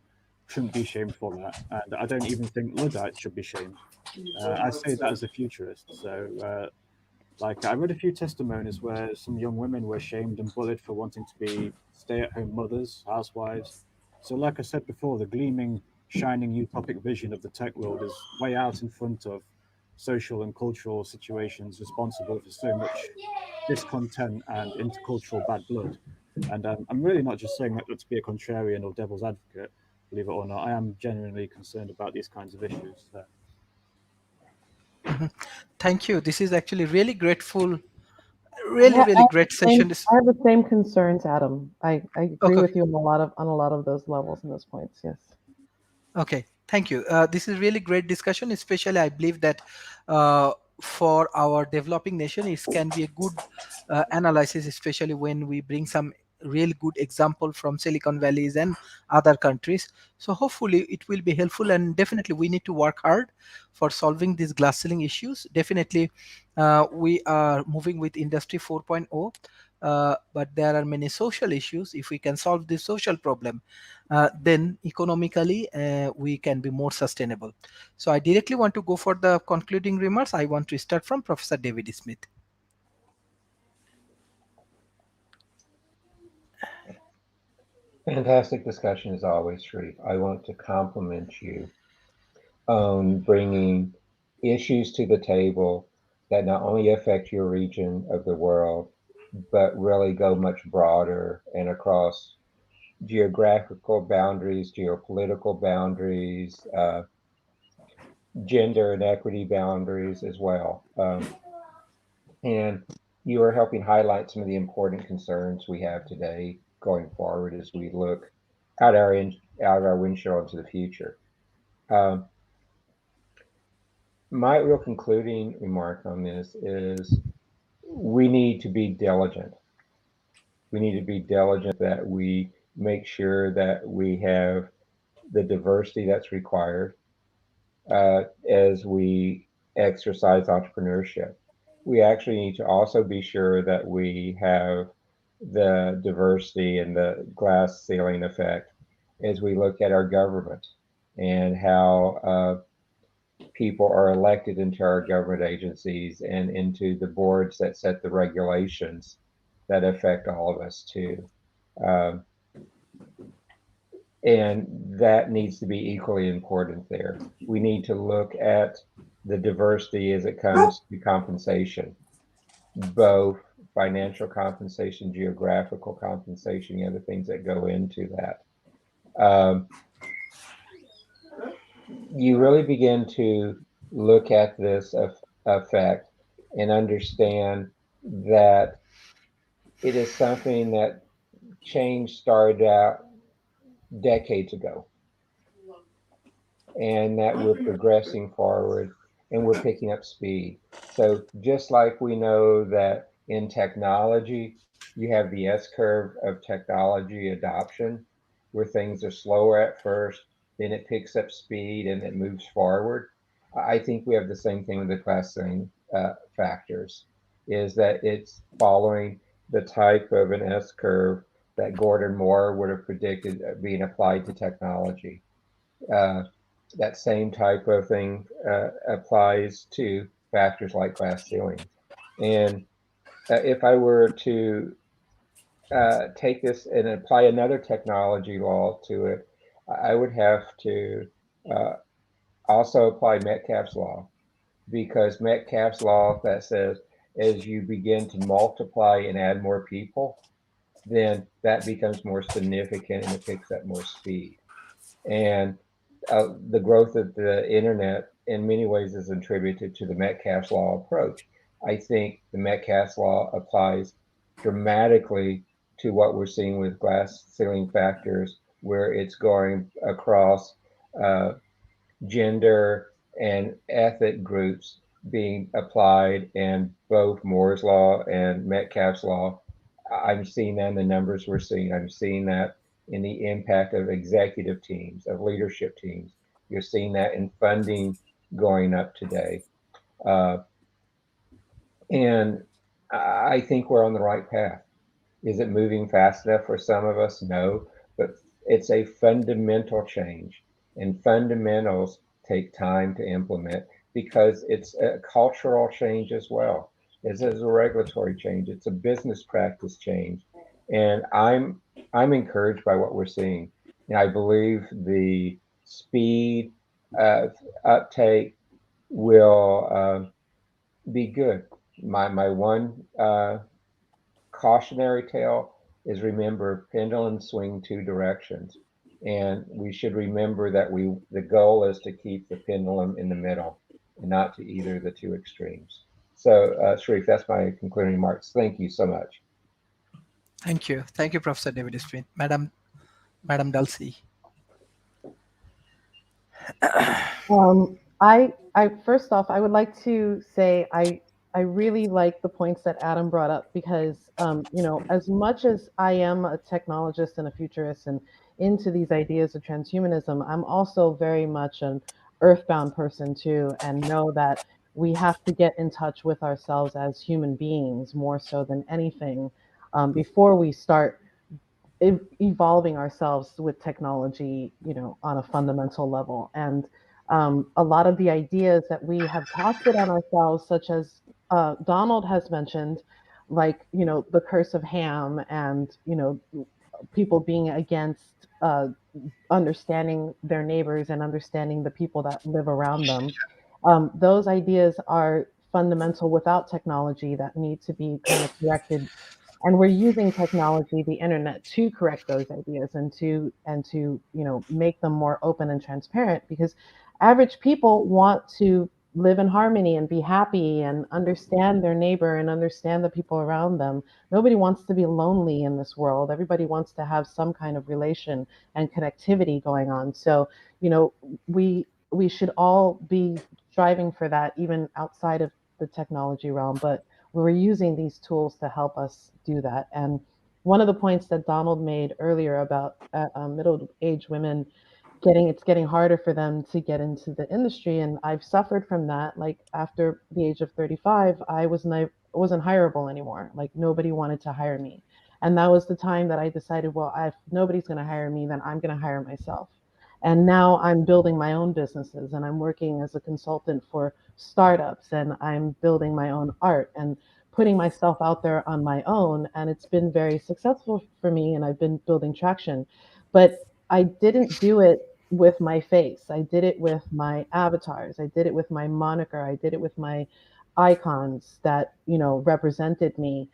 Shouldn't be shamed for that, and I don't even think Luddites should be shamed. I say that as a futurist. So, like, I read a few testimonies where some young women were shamed and bullied for wanting to be stay-at-home mothers, housewives. So, like I said before, the gleaming, shining utopic vision of the tech world is way out in front of social and cultural situations responsible for so much discontent and intercultural bad blood. And I'm really not just saying that to be a contrarian or devil's advocate, believe it or not. I am genuinely concerned about these kinds of issues. So. Thank you. This is actually really grateful, really great session. I have the same concerns, Adam. I agree Okay. with you on a lot of those levels and those points. Yes. Okay, thank you. This is really great discussion. Especially, I believe that for our developing nation, it can be a good analysis, especially when we bring some real good example from Silicon Valleys and other countries. So hopefully it will be helpful, and definitely we need to work hard for solving these glass ceiling issues. Definitely, we are moving with Industry 4.0. But there are many social issues. If we can solve this social problem, then economically we can be more sustainable. So I directly want to go for the concluding remarks. I want to start from Professor David Smith. Fantastic discussion as always, Sharif. I want to compliment you on bringing issues to the table that not only affect your region of the world, but really go much broader and across geographical boundaries, geopolitical boundaries, gender and equity boundaries as well. And you are helping highlight some of the important concerns we have today going forward as we look out of our windshield into the future. My real concluding remark on this is we need to be diligent. We need to be diligent that we make sure that we have the diversity that's required as we exercise entrepreneurship. We actually need to also be sure that we have the diversity and the glass ceiling effect as we look at our government and how people are elected into our government agencies and into the boards that set the regulations that affect all of us too. Um, and that needs to be equally important there. We need to look at the diversity as it comes to compensation, both financial compensation, geographical compensation, the other things that go into that. You really begin to look at this effect and understand that it is something that change started out decades ago, and that we're progressing forward and we're picking up speed. So just like we know that in technology, you have the S curve of technology adoption, where things are slower at first, then it picks up speed and it moves forward. I think we have the same thing with the glass ceiling factors, is that it's following the type of an S curve that Gordon Moore would have predicted being applied to technology. That same type of thing applies to factors like glass ceilings. And if I were to take this and apply another technology law to it, I would have to also apply Metcalfe's law, because Metcalfe's law that says as you begin to multiply and add more people, then that becomes more significant and it picks up more speed. And the growth of the internet in many ways is attributed to the Metcalfe's law approach. I think the Metcalfe's law applies dramatically to what we're seeing with glass ceiling factors, where it's going across gender and ethnic groups being applied, and both Moore's law and Metcalfe's law. I'm seeing that in the numbers we're seeing. I'm seeing that in the impact of executive teams, of leadership teams. You're seeing that in funding going up today. Uh, and I think we're on the right path. Is it moving fast enough for some of us? No, but it's a fundamental change, and fundamentals take time to implement because it's a cultural change as well. It's a regulatory change. It's a business practice change, and I'm encouraged by what we're seeing, and I believe the speed of uptake will be good. My one cautionary tale is, remember, pendulums swing two directions, and we should remember that the goal is to keep the pendulum in the middle and not to either of the two extremes. So Sharif, that's my concluding remarks. Thank you so much. Thank you, Professor David Smith. Madam Dulcie. I first off, I would like to say I really like the points that Adam brought up because, as much as I am a technologist and a futurist and into these ideas of transhumanism, I'm also very much an earthbound person too, and know that we have to get in touch with ourselves as human beings more so than anything before we start evolving ourselves with technology, on a fundamental level. And a lot of the ideas that we have tested on ourselves, such as Donald has mentioned, like, the curse of Ham and, people being against understanding their neighbors and understanding the people that live around them. Those ideas are fundamental without technology that need to be kind of corrected, and we're using technology, the internet, to correct those ideas and to make them more open and transparent, because average people want to live in harmony and be happy and understand their neighbor and understand the people around them. Nobody wants to be lonely in this world. Everybody wants to have some kind of relation and connectivity going on. So, we should all be striving for that, even outside of the technology realm. But we're using these tools to help us do that. And one of the points that Donald made earlier about middle-aged women it's getting harder for them to get into the industry, and I've suffered from that. Like, after the age of 35, I wasn't hireable anymore. Like, nobody wanted to hire me, and that was the time that I decided, well, if nobody's going to hire me, then I'm going to hire myself. And now I'm building my own businesses, and I'm working as a consultant for startups, and I'm building my own art and putting myself out there on my own. And it's been very successful for me, and I've been building traction. But I didn't do it with my face. I did it with my avatars. I did it with my moniker. I did it with my icons that, represented me.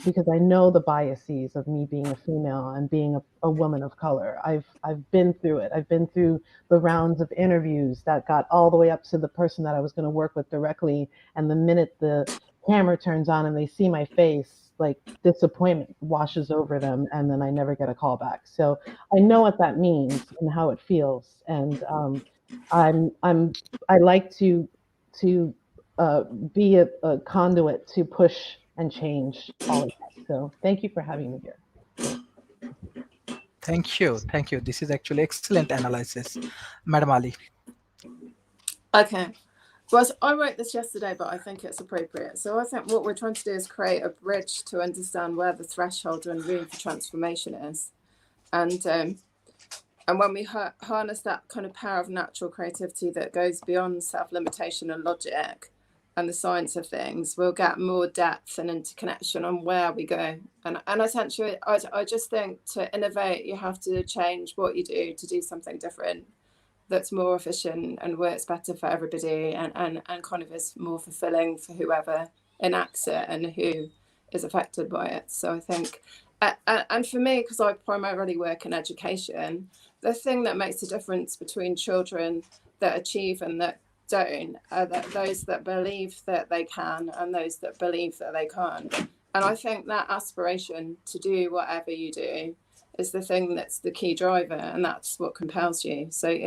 Because I know the biases of me being a female and being a woman of color. I've been through it. I've been through the rounds of interviews that got all the way up to the person that I was going to work with directly. And the minute the camera turns on and they see my face, like, disappointment washes over them, and then I never get a call back. So I know what that means and how it feels. And I like to be a conduit to push and change all of that. So thank you for having me here. Thank you. This is actually excellent analysis, Madam Ali. Okay. Well, I wrote this yesterday, but I think it's appropriate. So I think what we're trying to do is create a bridge to understand where the threshold and room for transformation is. And when we harness that kind of power of natural creativity that goes beyond self-limitation and logic and the science of things, we'll get more depth and interconnection on where we go. And essentially, I just think to innovate, you have to change what you do to do something different that's more efficient and works better for everybody, and kind of is more fulfilling for whoever enacts it and who is affected by it. So I think, and for me, because I primarily work in education, the thing that makes the difference between children that achieve and that don't are those that believe that they can and those that believe that they can't. And I think that aspiration to do whatever you do is the thing that's the key driver, and that's what compels you. So,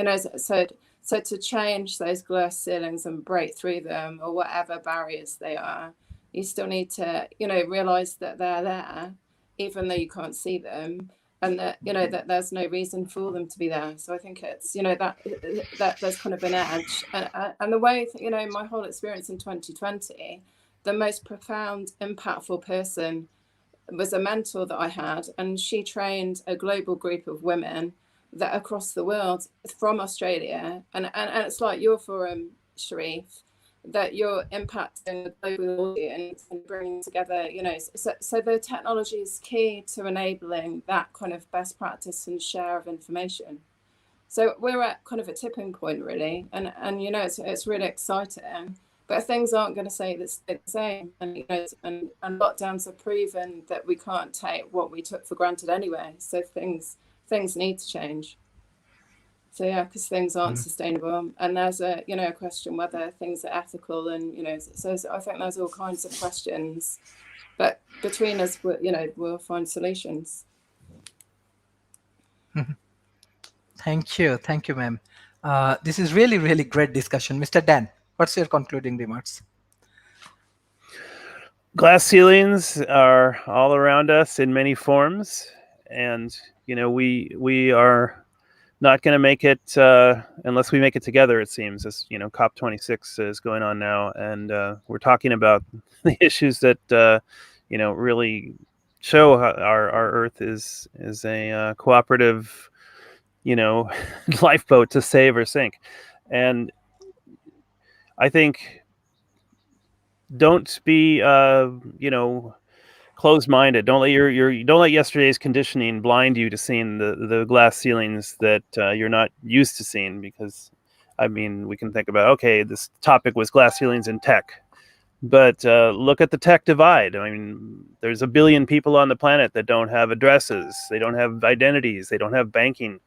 so to change those glass ceilings and break through them, or whatever barriers they are, you still need to, realize that they're there, even though you can't see them, and that that there's no reason for them to be there. So I think it's that there's kind of an edge, and the way my whole experience in 2020, the most profound, impactful person was a mentor that I had, and she trained a global group of women that across the world from Australia, and it's like your forum, Sharif, that you're impacting the global audience and bringing together, so the technology is key to enabling that kind of best practice and share of information. So we're at kind of a tipping point, really, and it's really exciting. But things aren't going to stay the same, and and lockdowns have proven that we can't take what we took for granted anyway. So things need to change. So yeah, because things aren't sustainable, and there's a question whether things are ethical, and so I think there's all kinds of questions, but between us, we'll find solutions. Thank you, ma'am. This is really, really great discussion. Mr. Dan, what's your concluding remarks? Glass ceilings are all around us in many forms, and we are not going to make it unless we make it together. It seems, as COP26 is going on now, and we're talking about the issues that really show how our Earth is a cooperative lifeboat to save or sink. And I think don't be closed-minded. Don't let yesterday's conditioning blind you to seeing the glass ceilings that you're not used to seeing. Because we can think about, okay, this topic was glass ceilings in tech, but look at the tech divide. There's 1 billion people on the planet that don't have addresses, they don't have identities, they don't have banking.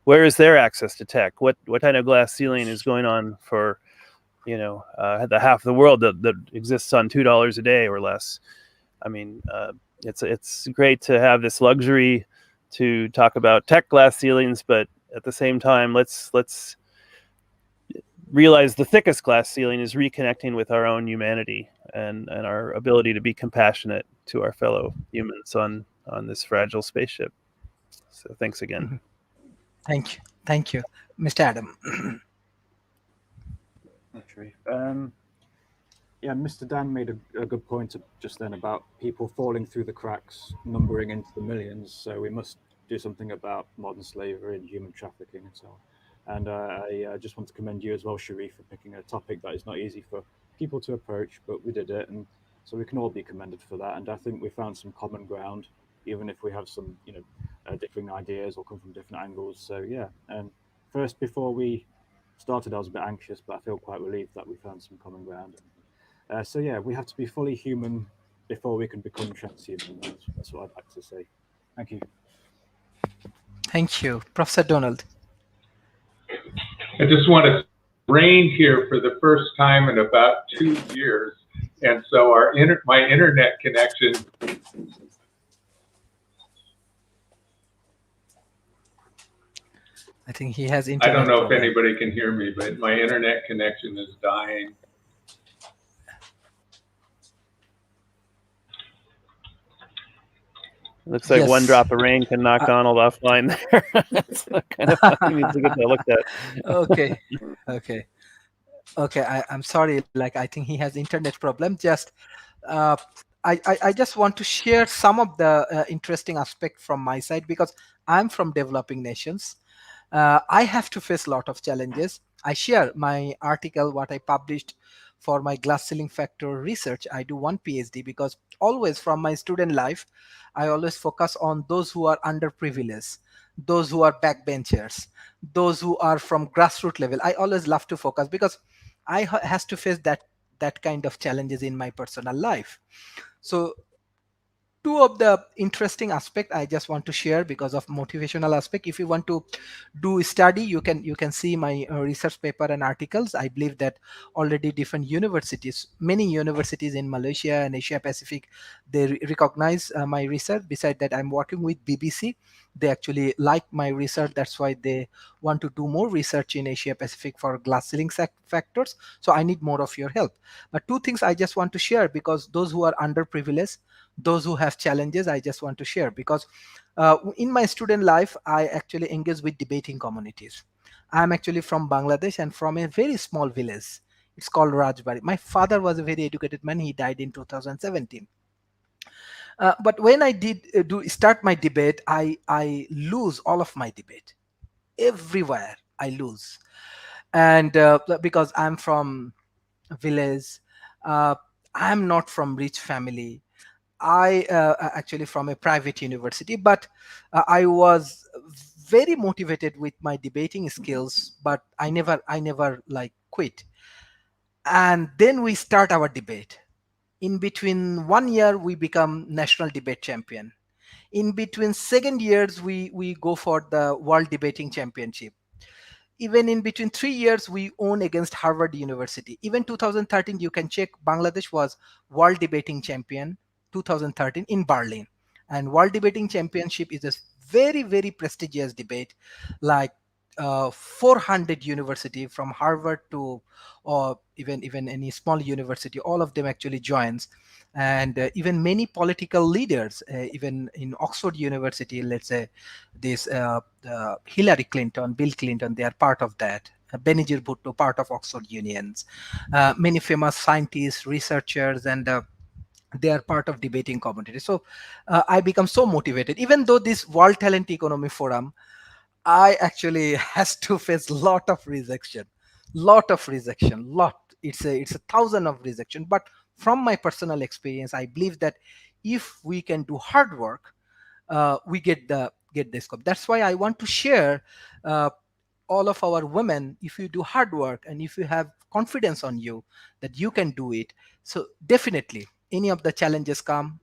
Where is their access to tech? What kind of glass ceiling is going on for the half of the world that exists on $2 a day or less? It's great to have this luxury to talk about tech glass ceilings, but at the same time, let's realize the thickest glass ceiling is reconnecting with our own humanity and our ability to be compassionate to our fellow humans on this fragile spaceship. So thanks again. Thank you, Mr. Adam. Yeah, Mr. Dan made a good point just then about people falling through the cracks, numbering into the millions. So we must do something about modern slavery and human trafficking and so on. And I just want to commend you as well, Sharif, for picking a topic that is not easy for people to approach, but we did it, and so we can all be commended for that. And I think we found some common ground, even if we have some, differing ideas or come from different angles. So yeah, and first, before we started, I was a bit anxious, but I feel quite relieved that we found some common ground. So yeah, we have to be fully human before we can become transhuman. That's what I'd like to say. Thank you. Thank you, Professor Donald. I just want to rain here for the first time in about 2 years, and so my internet connection. I think he has internet. I don't know problem. if anybody can hear me, but my internet connection is dying. Looks like one drop of rain can knock Donald offline there. So kind of he needs to get that looked at. Okay. I'm sorry. I think he has internet problem. Just I just want to share some of the interesting aspect from my side, because I'm from developing nations. I have to face a lot of challenges. I share my article, what I published for my glass ceiling factor research. I do one PhD, because always from my student life, I always focus on those who are underprivileged, those who are backbenchers, those who are from grassroots level. I always love to focus, because I has to face that kind of challenges in my personal life. So two of the interesting aspect I just want to share because of motivational aspect. If you want to do study, you can see my research paper and articles. I believe that already different universities, many universities in Malaysia and Asia Pacific, they recognize my research. Beside that, I'm working with BBC. They actually like my research, that's why they want to do more research in Asia Pacific for glass ceiling factors. So I need more of your help. But two things I just want to share, because those who are underprivileged, those who have challenges, I just want to share. Because in my student life, I actually engage with debating communities. I'm actually from Bangladesh and from a very small village. It's called Rajbari. My father was a very educated man. He died in 2017. But when I did do start my debate, I lose all of my debate. Everywhere I lose. And because I'm from a village, uh, I'm not from rich family. I actually from a private university, but I was very motivated with my debating skills, but I never like quit. And then we start our debate. In between 1 year, we become national debate champion. In between second years, we go for the world debating championship. Even in between 3 years, we won against Harvard University. Even 2013, you can check, Bangladesh was world debating champion 2013 in Berlin. And world debating championship is a very very prestigious debate, like 400 university from Harvard to, or even any small university, all of them actually joins. And even many political leaders, even in Oxford University, let's say this Hillary Clinton, Bill Clinton, they are part of that. Benazir Bhutto, part of Oxford Unions. Many famous scientists, researchers, and they are part of debating community. So I become so motivated. Even though this World Talent Economy Forum, I actually has to face lot. It's a thousand of rejection. But from my personal experience, I believe that if we can do hard work, we get the scope. That's why I want to share, uh, all of our women, if you do hard work and if you have confidence on you that you can do it, so definitely any of the challenges come,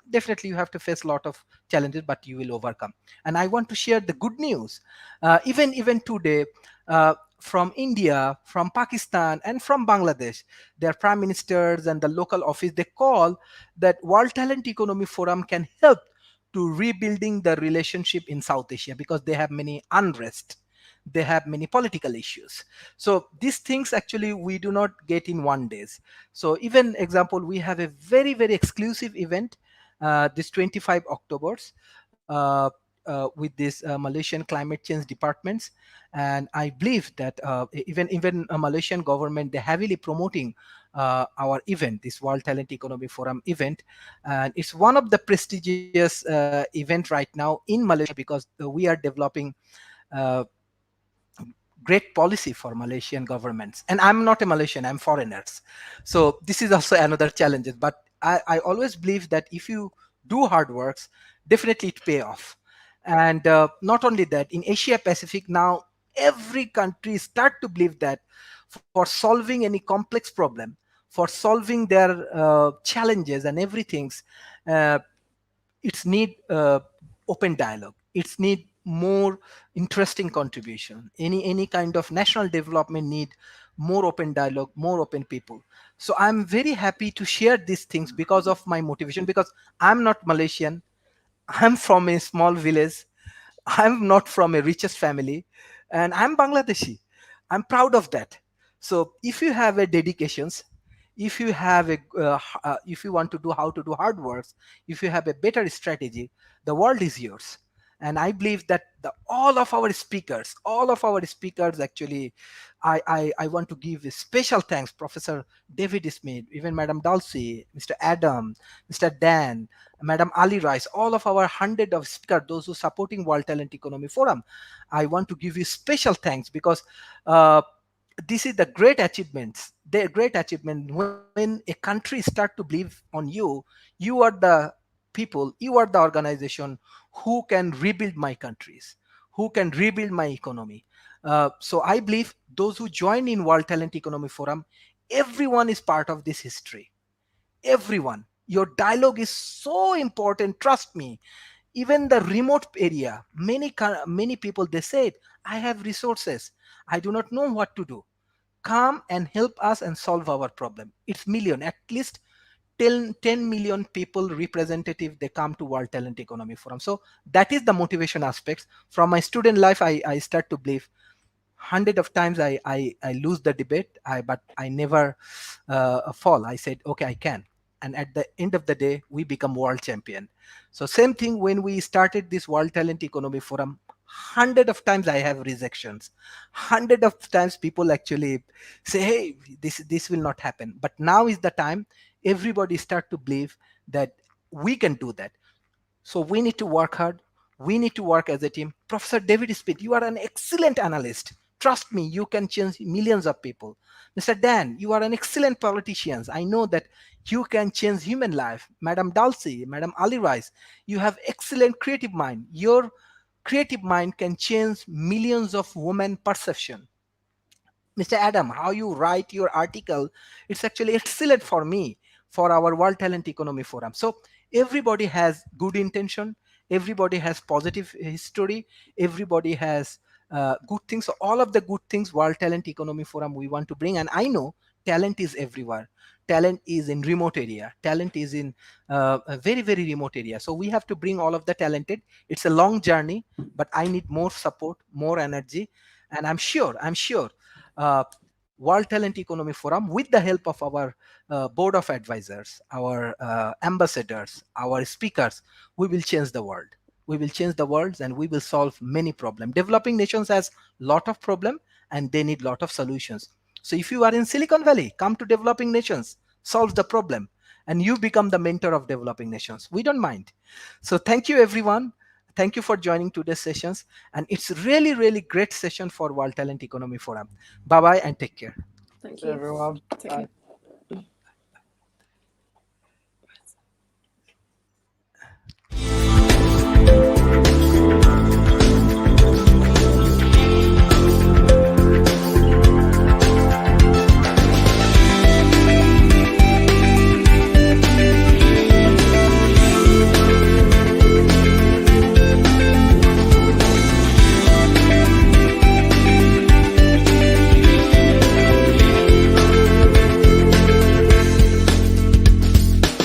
definitely you have to face a lot of challenges, but you will overcome. And I want to share the good news. Even today, from India, from Pakistan, and from Bangladesh, their prime ministers and the local office, they call that World Talent Economy Forum can help to rebuilding the relationship in South Asia, because they have many unrest, they have many political issues. So these things actually we do not get in 1 days. So even example, we have a very very exclusive event, this 25 Octobers, with this Malaysian climate change departments. And I believe that even a Malaysian government, they're heavily promoting our event, this World Talent Economy Forum event. And it's one of the prestigious event right now in Malaysia, because we are developing uh, great policy for Malaysian governments. And I'm not a Malaysian, I'm foreigners. So this is also another challenge. But I always believe that if you do hard works, definitely it pay off. And not only that, in Asia Pacific now, every country start to believe that for solving any complex problem, for solving their challenges and everything, uh, it's need open dialogue, it's need more interesting contribution. Any kind of national development need more open dialogue, more open people. So I'm very happy to share these things because of my motivation, because I'm not Malaysian, I'm from a small village, I'm not from a richest family, and I'm Bangladeshi. I'm proud of that. So if you have a dedications, if you have a if you want to do how to do hard works, if you have a better strategy, the world is yours. And I believe that all of our speakers actually, I want to give a special thanks, Professor David Smith, even Madam Dulcie, Mr. Adam, Mr. Dan, Madam Ali Rice, all of our hundred of speakers, those who supporting World Talent Economy Forum. I want to give you special thanks, because uh, this is the great achievements. The great achievement when a country start to believe on you. You are the people, you are the organization who can rebuild my countries, who can rebuild my economy. So I believe those who join in World Talent Economy Forum, everyone is part of this history. Everyone. Your dialogue is so important, trust me. Even the remote area, many people, they said, I have resources, I do not know what to do, come and help us and solve our problem. It's million, at least 10 million people representative, they come to World Talent Economy Forum. So that is the motivation aspects. From my student life, I start to believe hundred of times I lose the debate, but I never fall. I said, okay, I can. And at the end of the day, we become world champion. So same thing when we started this World Talent Economy Forum, hundred of times I have rejections. Hundred of times people actually say, hey, this will not happen. But now is the time everybody start to believe that we can do that. So we need to work hard. We need to work as a team. Professor David Speed, you are an excellent analyst. Trust me, you can change millions of people. Mr. Dan, you are an excellent politician. I know that you can change human life. Madam Dalsey, Madam Ali Rice, you have excellent creative mind. Your creative mind can change millions of women perception. Mr. Adam, how you write your article, it's actually excellent for me, for our World Talent Economy Forum. So everybody has good intention, everybody has positive history, everybody has good things. So all of the good things World Talent Economy Forum we want to bring. And I know talent is everywhere. Talent is in remote area. Talent is in a very, very remote area. So we have to bring all of the talented. It's a long journey, but I need more support, more energy. And I'm sure uh, World Talent Economy Forum, with the help of our board of advisors, our ambassadors, our speakers, we will change the world. We will change the world and we will solve many problems. Developing nations has lot of problem and they need lot of solutions. So if you are in Silicon Valley, come to developing nations, solve the problem, and you become the mentor of developing nations. We don't mind. So thank you, everyone. Thank you for joining today's sessions. And it's really, really great session for World Talent Economy Forum. Bye-bye and take care. Thank To you. everyone. Take Bye. care.